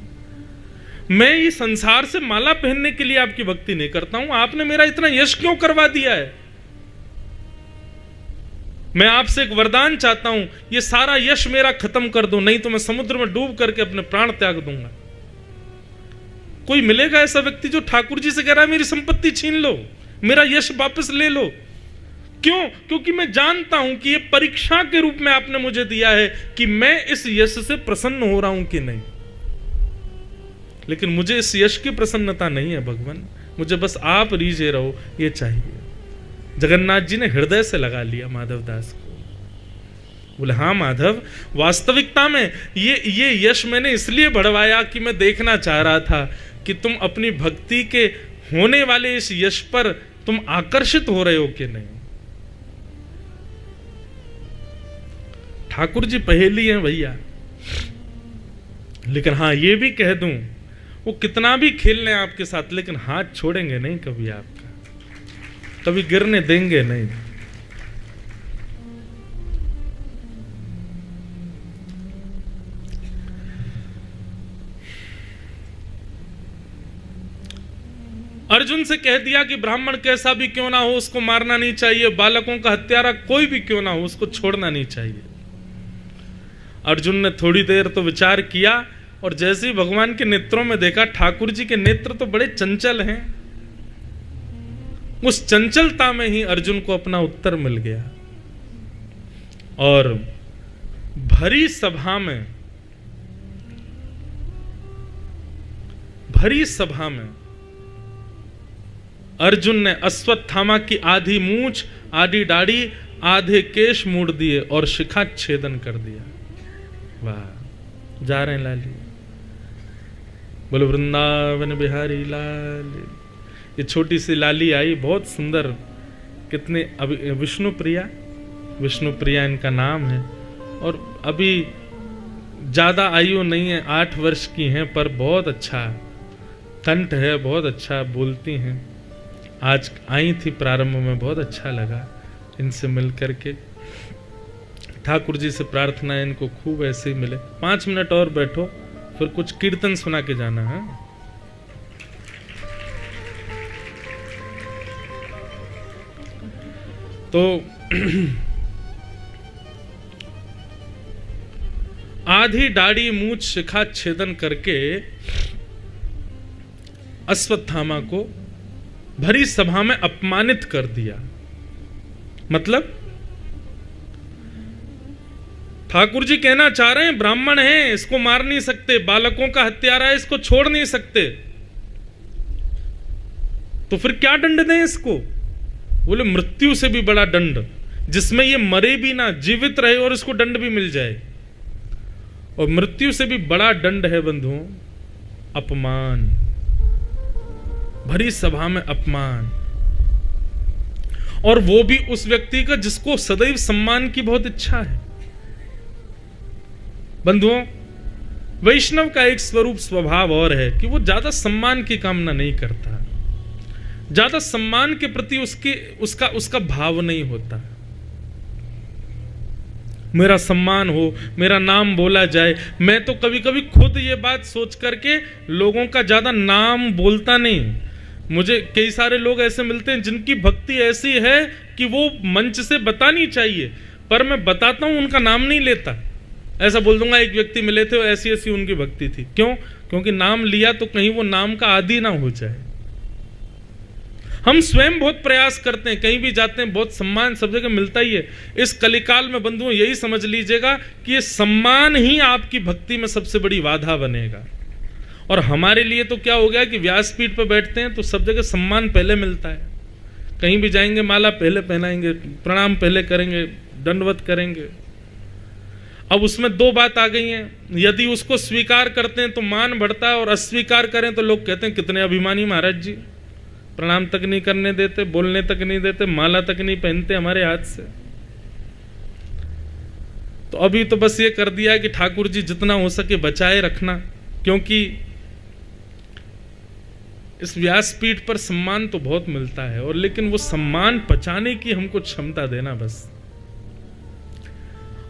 मैं ये संसार से माला पहनने के लिए आपकी भक्ति नहीं करता हूं, आपने मेरा इतना यश क्यों करवा दिया है। मैं आपसे एक वरदान चाहता हूं, ये सारा यश मेरा खत्म कर दो, नहीं तो मैं समुद्र में डूब करके अपने प्राण त्याग दूंगा। कोई मिलेगा ऐसा व्यक्ति जो ठाकुर जी से कह रहा है मेरी संपत्ति छीन लो, मेरा यश वापस ले लो। क्यों? क्योंकि मैं जानता हूं कि ये परीक्षा के रूप में आपने मुझे दिया है कि मैं इस यश से प्रसन्न हो रहा हूं कि नहीं। लेकिन मुझे इस यश की प्रसन्नता नहीं है भगवान, मुझे बस आप रीझे रहो ये चाहिए। जगन्नाथ जी ने हृदय से लगा लिया माधवदास को। बोले हाँ माधव, वास्तविकता में ये यश मैंने इसलिए बढ़वाया कि मैं देखना चाह रहा था कि तुम अपनी भक्ति के होने वाले इस यश पर तुम आकर्षित हो रहे हो कि नहीं। ठाकुर जी पहेली हैं भैया, लेकिन हाँ ये भी कह दूं वो कितना भी खेल लें आपके साथ, लेकिन हाथ छोड़ेंगे नहीं कभी आपका, कभी गिरने देंगे नहीं। अर्जुन से कह दिया कि ब्राह्मण कैसा भी क्यों ना हो उसको मारना नहीं चाहिए, बालकों का हत्यारा कोई भी क्यों ना हो उसको छोड़ना नहीं चाहिए। अर्जुन ने थोड़ी देर तो विचार किया और जैसे ही भगवान के नेत्रों में देखा, ठाकुर जी के नेत्र तो बड़े चंचल हैं, उस चंचलता में ही अर्जुन को अपना उत्तर मिल गया। और भरी सभा में अर्जुन ने अश्वत्थामा की आधी मूंछ, आधी दाढ़ी, आधे केश मोड़ दिए और शिखा छेदन कर दिया। वाह, जा रहे हैं लाली, बोलो वृंदावन बिहारी लाल। ये छोटी सी लाली आई, बहुत सुंदर, कितने अभी विष्णुप्रिया इनका नाम है। और अभी ज्यादा आयु नहीं है, 8 वर्ष की हैं, पर बहुत अच्छा कंठ है, बहुत अच्छा बोलती हैं। आज आई थी प्रारंभ में, बहुत अच्छा लगा इनसे मिल करके। ठाकुर जी से प्रार्थना है इनको खूब ऐसे ही मिले। 5 मिनट और बैठो, फिर कुछ कीर्तन सुना के जाना है। तो आधी दाढ़ी मूछ शिखा छेदन करके अश्वत्थामा को भरी सभा में अपमानित कर दिया। मतलब ठाकुर जी कहना चाह रहे हैं ब्राह्मण है, इसको मार नहीं सकते, बालकों का हत्यारा है, इसको छोड़ नहीं सकते, तो फिर क्या दंड दें इसको? बोले मृत्यु से भी बड़ा दंड, जिसमें ये मरे भी ना, जीवित रहे और इसको दंड भी मिल जाए। और मृत्यु से भी बड़ा दंड है बंधुओं अपमान, भरी सभा में अपमान, और वो भी उस व्यक्ति का जिसको सदैव सम्मान की बहुत इच्छा है। बंधुओं, वैष्णव का एक स्वरूप स्वभाव और है कि वो ज्यादा सम्मान की कामना नहीं करता, ज्यादा सम्मान के प्रति उसका भाव नहीं होता। मेरा सम्मान हो, मेरा नाम बोला जाए। मैं तो कभी कभी खुद ये बात सोच करके लोगों का ज्यादा नाम बोलता नहीं। मुझे कई सारे लोग ऐसे मिलते हैं जिनकी भक्ति ऐसी है कि वो मंच से बतानी चाहिए, पर मैं बताता हूं उनका नाम नहीं लेता। ऐसा बोल दूंगा एक व्यक्ति मिले थे, ऐसी ऐसी उनकी भक्ति थी। क्यों? क्योंकि नाम लिया तो कहीं वो नाम का आदी ना हो जाए। हम स्वयं बहुत प्रयास करते हैं, कहीं भी जाते हैं बहुत सम्मान सब जगह मिलता ही है। इस कलिकाल में बंधुओं यही समझ लीजिएगा कि ये सम्मान ही आपकी भक्ति में सबसे बड़ी बाधा बनेगा। और हमारे लिए तो क्या हो गया कि व्यासपीठ पर बैठते हैं तो सब जगह सम्मान पहले मिलता है। कहीं भी जाएंगे माला पहले पहनाएंगे, प्रणाम पहले करेंगे, दंडवत करेंगे। अब उसमें दो बात आ गई हैं, यदि उसको स्वीकार करते हैं तो मान बढ़ता है, और अस्वीकार करें तो लोग कहते हैं कितने अभिमानी महाराज जी, प्रणाम तक नहीं करने देते, बोलने तक नहीं देते, माला तक नहीं पहनते हमारे हाथ से। तो अभी तो बस ये कर दिया कि ठाकुर जी जितना हो सके बचाए रखना, क्योंकि इस व्यासपीठ पर सम्मान तो बहुत मिलता है, और लेकिन वो सम्मान पचाने की हमको क्षमता देना बस।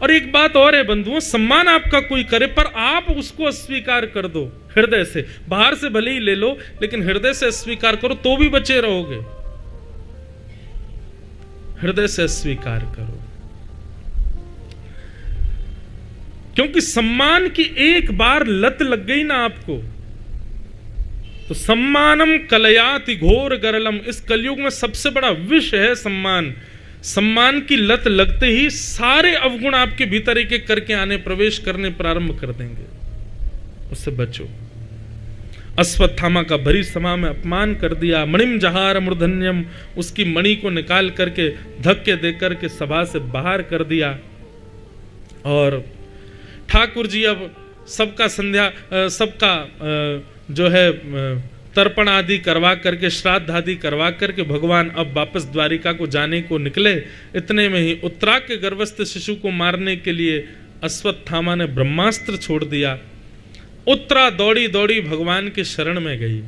और एक बात और है बंधुओं, सम्मान आपका कोई करे पर आप उसको अस्वीकार कर दो हृदय से। बाहर से भले ही ले लो, लेकिन हृदय से अस्वीकार करो तो भी बचे रहोगे। हृदय से अस्वीकार करो, क्योंकि सम्मान की एक बार लत लग गई ना आपको, तो सम्मानम कलयाति घोर गरलम। इस कलयुग में सबसे बड़ा विष है सम्मान। सम्मान की लत लगते ही सारे अवगुण आपके भीतर एक एक करके आने, प्रवेश करने प्रारंभ कर देंगे। उससे बचो। अश्वत्थामा का भरी सभा में अपमान कर दिया। मणिम जहार मूर्धन्यम, उसकी मणि को निकाल करके धक्के देकर के सभा से बाहर कर दिया। और ठाकुर जी अब सबका सबका जो है तर्पण आदि करवा करके, श्राद्ध आदि करवा करके भगवान अब वापस द्वारिका को जाने को निकले। इतने में ही उत्तरा के गर्भस्थ शिशु को मारने के लिए अश्वत्थामा ने ब्रह्मास्त्र छोड़ दिया। उत्तरा दौड़ी दौड़ी भगवान के शरण में गई।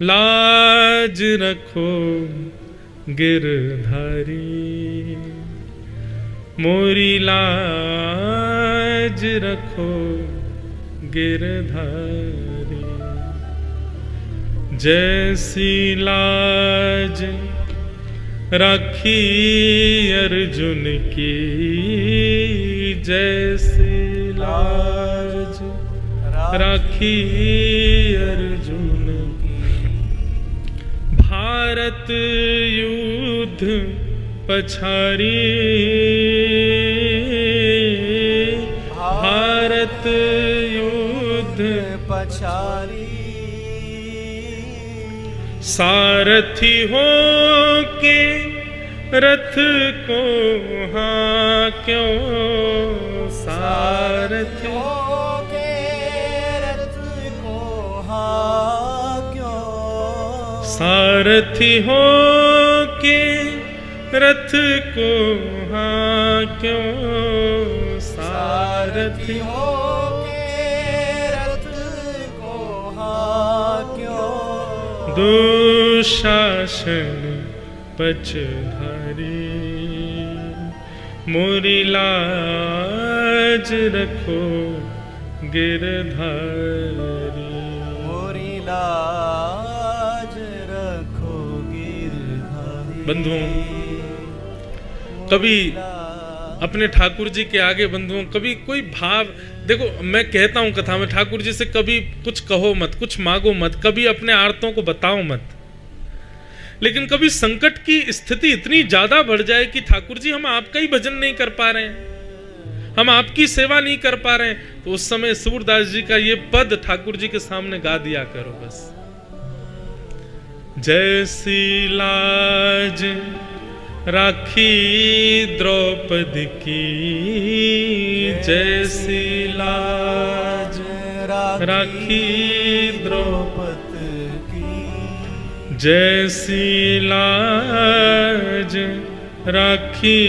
लाज रखो गिरधारी, मोरी लाज रखो गिरधारी, जैसी लाज राखी अर्जुन की, जैसी लाज राखी अर्जुन की। भारत युद्ध पछारी, भारत युद्ध पछारी, सारथी हो के रथ को हाँक्यो, सारथी हो के रथ को हाँक्यो, सारथी हो के रथ को हाँक्यो, सारथी हो के रथ को हाँक्यो। दुशासन पछधारी, मोरी लाज रखो गिरधारी, मोरी लाज रखो गिरधारी। बंधुओं, कभी अपने ठाकुर जी के आगे बंधुओं कभी कोई भाव, देखो मैं कहता हूं कथा में, ठाकुर जी से कभी कुछ कहो मत, कुछ मांगो मत, कभी अपने आर्तों को बताओ मत, लेकिन कभी संकट की स्थिति इतनी ज्यादा बढ़ जाए कि ठाकुर जी हम आपका ही भजन नहीं कर पा रहे हैं, हम आपकी सेवा नहीं कर पा रहे हैं, तो उस समय सूरदास जी का ये पद ठाकुर जी के सामने गा दिया करो बस। जैसी लाज राखी द्रौपदी की, जैसी लाज राखी द्रौपदी की, जैसी लाज राखी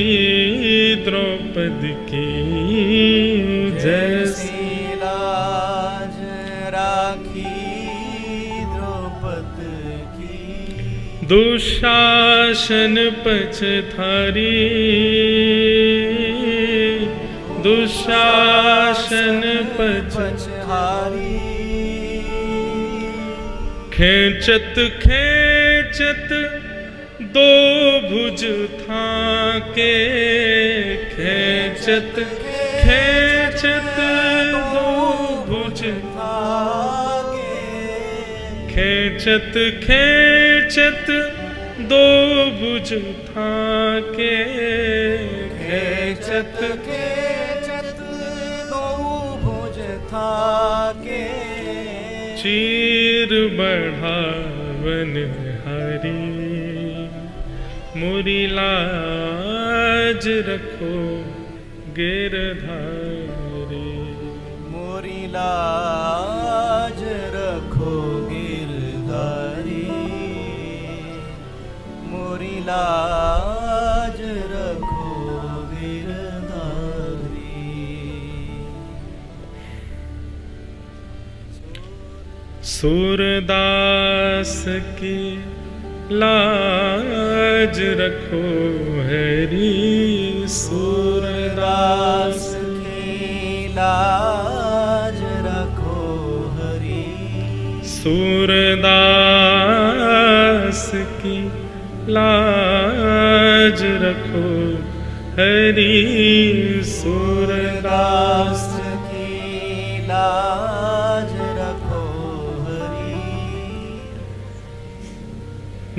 द्रौपदी की, जैसी लाज राखी द्रौपदी की, दुशासन पछधारी, दुशासन पछधारी, खेचत खेचत दो भुज था के, खेचत खेचत दो भुज था के, खेचत खेचत दो भुज था के, खेचत खेचत दो भुज था के, चीर बढ़ावन हरी, मोरी लाज रखो गिरधारी, मोरी लाज रखो गिरधारी, मोरी लाज रखो गिरधारी। सूरदास की लाज रखो हरी, सूरदास की लाज रखो हरी, सूरदास की लाज रखो हरी, सूरदास की लाज रखो हरी,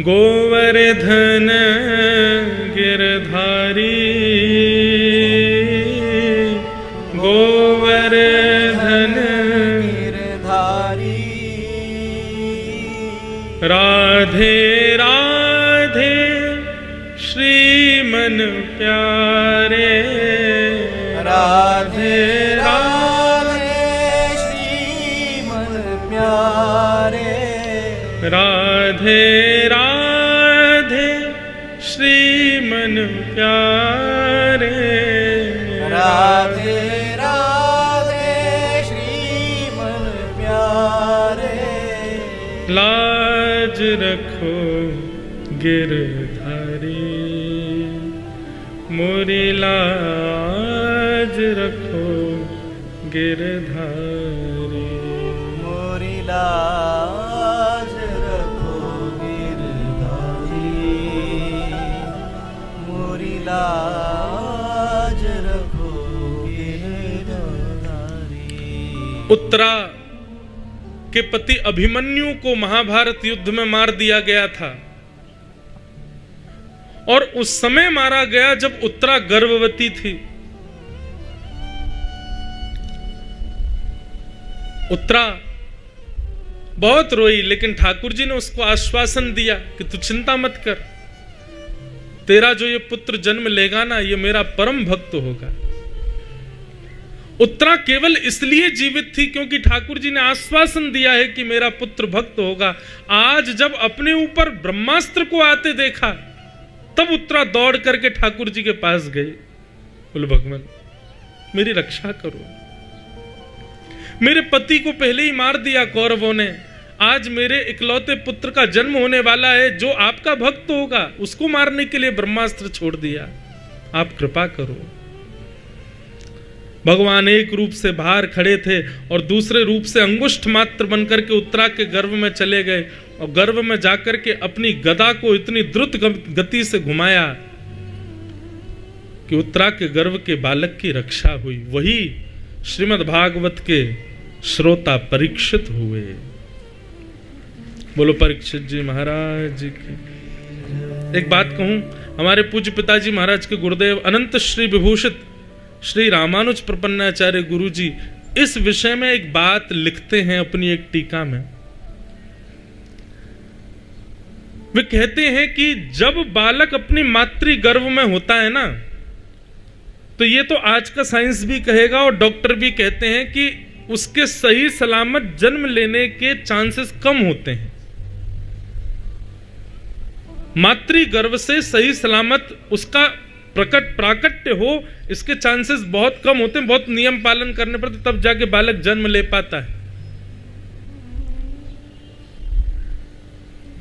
गोवर्धन गिरधारी, गोवर्धन गिरधारी, राधे राधे श्रीमन प्यारे, राधे राधे श्रीमन प्यारे, राधे राधे श्रीमन प्यारे, राधे राधे श्रीमन प्यारे, लाज रखो गिरधारी, मोरी लाज रखो गिरधारी, मोरी लाज रखो गिरधारी, मोरी लाज रखो गिरधारी। उत्तरा के पति अभिमन्यु को महाभारत युद्ध में मार दिया गया था, और उस समय मारा गया जब उत्तरा गर्भवती थी। उत्तरा बहुत रोई, लेकिन ठाकुर जी ने उसको आश्वासन दिया कि तू चिंता मत कर, तेरा जो ये पुत्र जन्म लेगा ना, ये मेरा परम भक्त होगा। उत्तरा केवल इसलिए जीवित थी क्योंकि ठाकुर जी ने आश्वासन दिया है कि मेरा पुत्र भक्त होगा। आज जब अपने ऊपर ब्रह्मास्त्र को आते देखा, तब उत्तरा दौड़ करके ठाकुर जी के पास गई, बोले भगवान मेरी रक्षा करो, मेरे पति को पहले ही मार दिया कौरवों ने, आज मेरे इकलौते पुत्र का जन्म होने वाला है, जो आपका भक्त होगा उसको मारने के लिए ब्रह्मास्त्र छोड़ दिया, आप कृपा करो। भगवान एक रूप से बाहर खड़े थे और दूसरे रूप से अंगुष्ठ मात्र बनकर के उत्तरा के गर्भ में चले गए, और गर्भ में जाकर के अपनी गदा को इतनी द्रुत गति से घुमाया कि उत्तरा के गर्भ के बालक की रक्षा हुई। वही श्रीमद् भागवत के श्रोता परीक्षित हुए। बोलो परीक्षित जी महाराज की। एक बात कहूं, हमारे पूज्य पिताजी महाराज के गुरुदेव अनंत श्री विभूषित श्री रामानुज प्रपन्नाचार्य गुरु जी इस विषय में एक बात लिखते हैं अपनी एक टीका में। वे कहते हैं कि जब बालक अपनी मातृ गर्भ में होता है ना, तो ये तो आज का साइंस भी कहेगा और डॉक्टर भी कहते हैं कि उसके सही सलामत जन्म लेने के चांसेस कम होते हैं। मातृ गर्भ से सही सलामत उसका प्राकट्य हो, इसके चांसेस बहुत कम होते हैं। बहुत नियम पालन करने पर तब जाके बालक जन्म ले पाता है।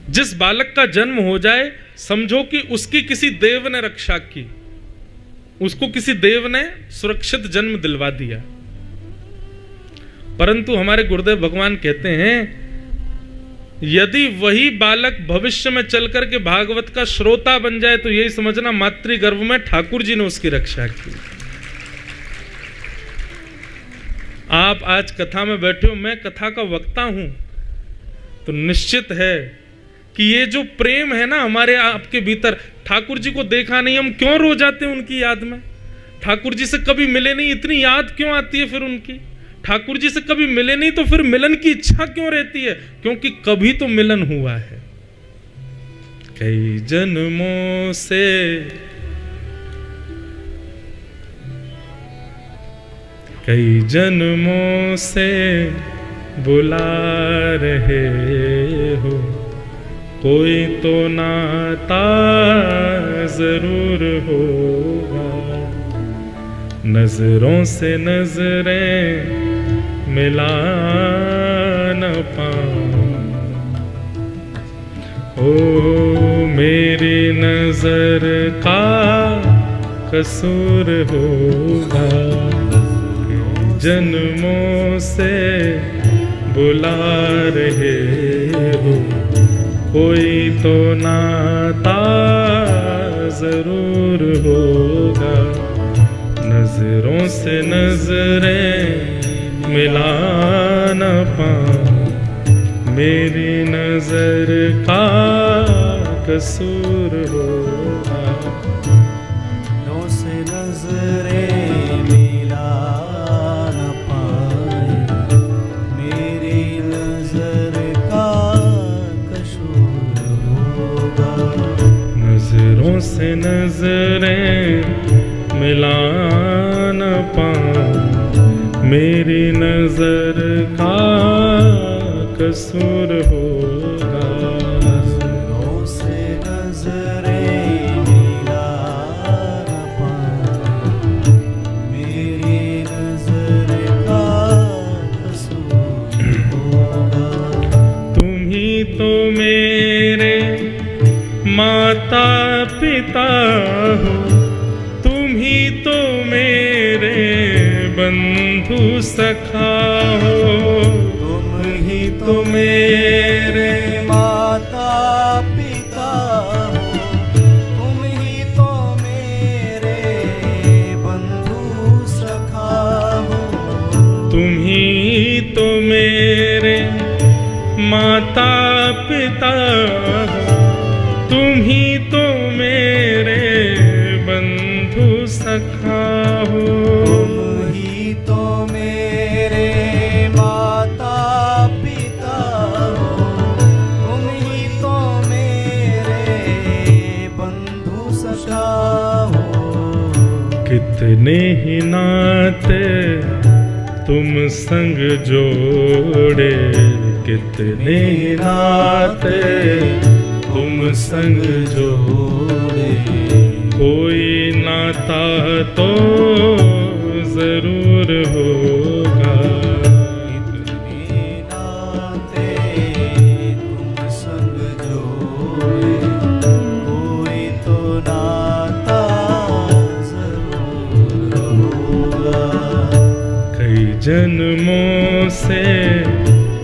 जिस बालक का जन्म हो जाए, समझो कि उसकी किसी देव ने रक्षा की, उसको किसी देव ने सुरक्षित जन्म दिलवा दिया। परंतु हमारे गुरुदेव भगवान कहते हैं, यदि वही बालक भविष्य में चलकर के भागवत का श्रोता बन जाए तो यही समझना मातृ गर्भ में ठाकुर जी ने उसकी रक्षा की। आप आज कथा में बैठे हो, मैं कथा का वक्ता हूं, तो निश्चित है कि ये जो प्रेम है ना हमारे आपके भीतर, ठाकुर जी को देखा नहीं, हम क्यों रो जाते हैं उनकी याद में? ठाकुर जी से कभी मिले नहीं, इतनी याद क्यों आती है फिर उनकी? ठाकुर जी से कभी मिले नहीं तो फिर मिलन की इच्छा क्यों रहती है? क्योंकि कभी तो मिलन हुआ है। कई जन्मों से, कई जन्मों से बुला रहे हो, कोई तो नाता जरूर होगा। नजरों से नजरें मिला न पाऊं, ओ मेरी नजर का कसूर होगा। जन्मों से बुला रहे हो, कोई तो नाता जरूर होगा। नजरों से नजरें मिला न पाऊं, मेरी नजर का कसूर होगा। नजरों से नजरें मिला न पाए, मेरी नजर का कसूर होगा। नजरों से नजरें मिला न पाऊं, मेरी नजर का कसूर होगा। नजरों से नजरें मिला न पाए, मेरी नजर का कसूर होगा। तुम ही तो मेरे माता पिता हो, तुम ही तो मेरे बंधु सखा हो। तुम ही तो मेरे माता पिता हो, तुम ही तो मेरे बंधु सखा हो। तुम ही तो मेरे माता पिता हो, तुम ही तो मेरे बंधु सखा हो। तुम ही तो मेरे माता पिता हो, तुम ही तो मेरे बंधु सखा हो। कितने ही नाते तुम संग जोड़े, कितने ही नाते तुम संग जोड़े। कोई नाता तो जरूर होगा। कितने नाते तुम संग जोड़े, कोई तो नाता जरूर होगा। कई जन्मों से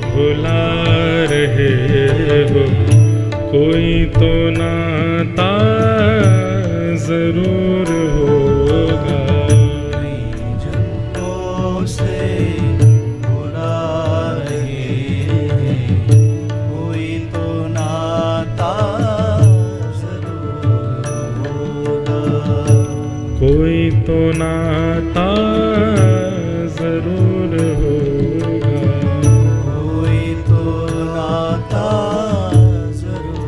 बुला रहे हो, कोई तो नाता जरूर होगा। नाता जरूर होगा, कोई तो नाता जरूर।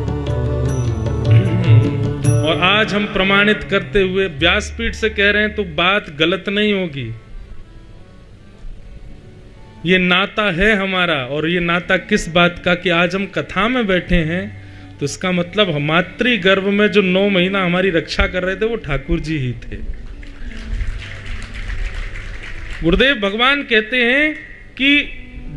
और आज हम प्रमाणित करते हुए व्यासपीठ से कह रहे हैं तो बात गलत नहीं होगी। ये नाता है हमारा, और ये नाता किस बात का कि आज हम कथा में बैठे हैं तो इसका मतलब मातृ गर्भ में जो 9 महीना हमारी रक्षा कर रहे थे वो ठाकुर जी ही थे। गुरुदेव भगवान कहते हैं कि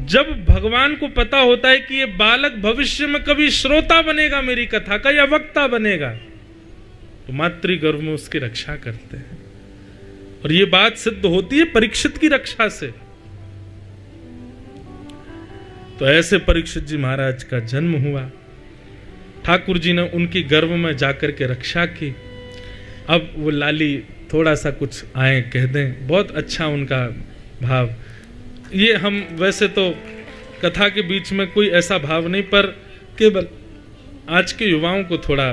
जब भगवान को पता होता है कि ये बालक भविष्य में कभी श्रोता बनेगा मेरी कथा का या वक्ता बनेगा, तो मातृ गर्भ में उसकी रक्षा करते हैं। और ये बात सिद्ध होती है परीक्षित की रक्षा से। तो ऐसे परीक्षित जी महाराज का जन्म हुआ, ठाकुर जी ने उनकी गर्भ में जाकर के रक्षा की। अब वो लाली थोड़ा सा कुछ आए कह दें, बहुत अच्छा उनका भाव। ये हम वैसे तो कथा के बीच में कोई ऐसा भाव नहीं, पर केवल आज के युवाओं को थोड़ा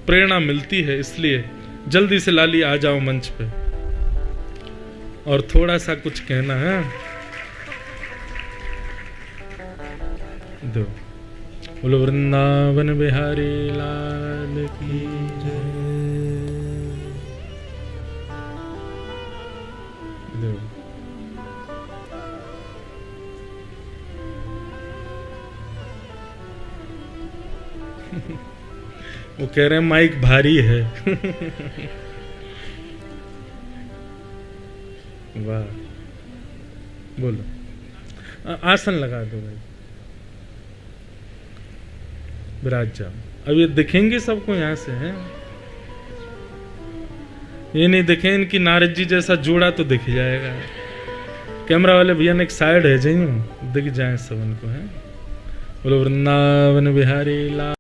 प्रेरणा मिलती है, इसलिए जल्दी से लाली आ जाओ मंच पे और थोड़ा सा कुछ कहना है। दो बोलो वृंदावन बिहारी लाल की जय। दो वो कह रहे हैं माइक भारी है। वाह, बोलो। आसन लगा दो भाई, विराज जाओ। अब ये दिखेंगे सबको यहाँ से हैं, ये नहीं दिखे इनकी नारद जी जैसा जोड़ा तो दिख जाएगा। कैमरा वाले भैया ने एक साइड है, जाइए दिख जाए सब उनको है। बोलो वृंदावन बिहारी लाल।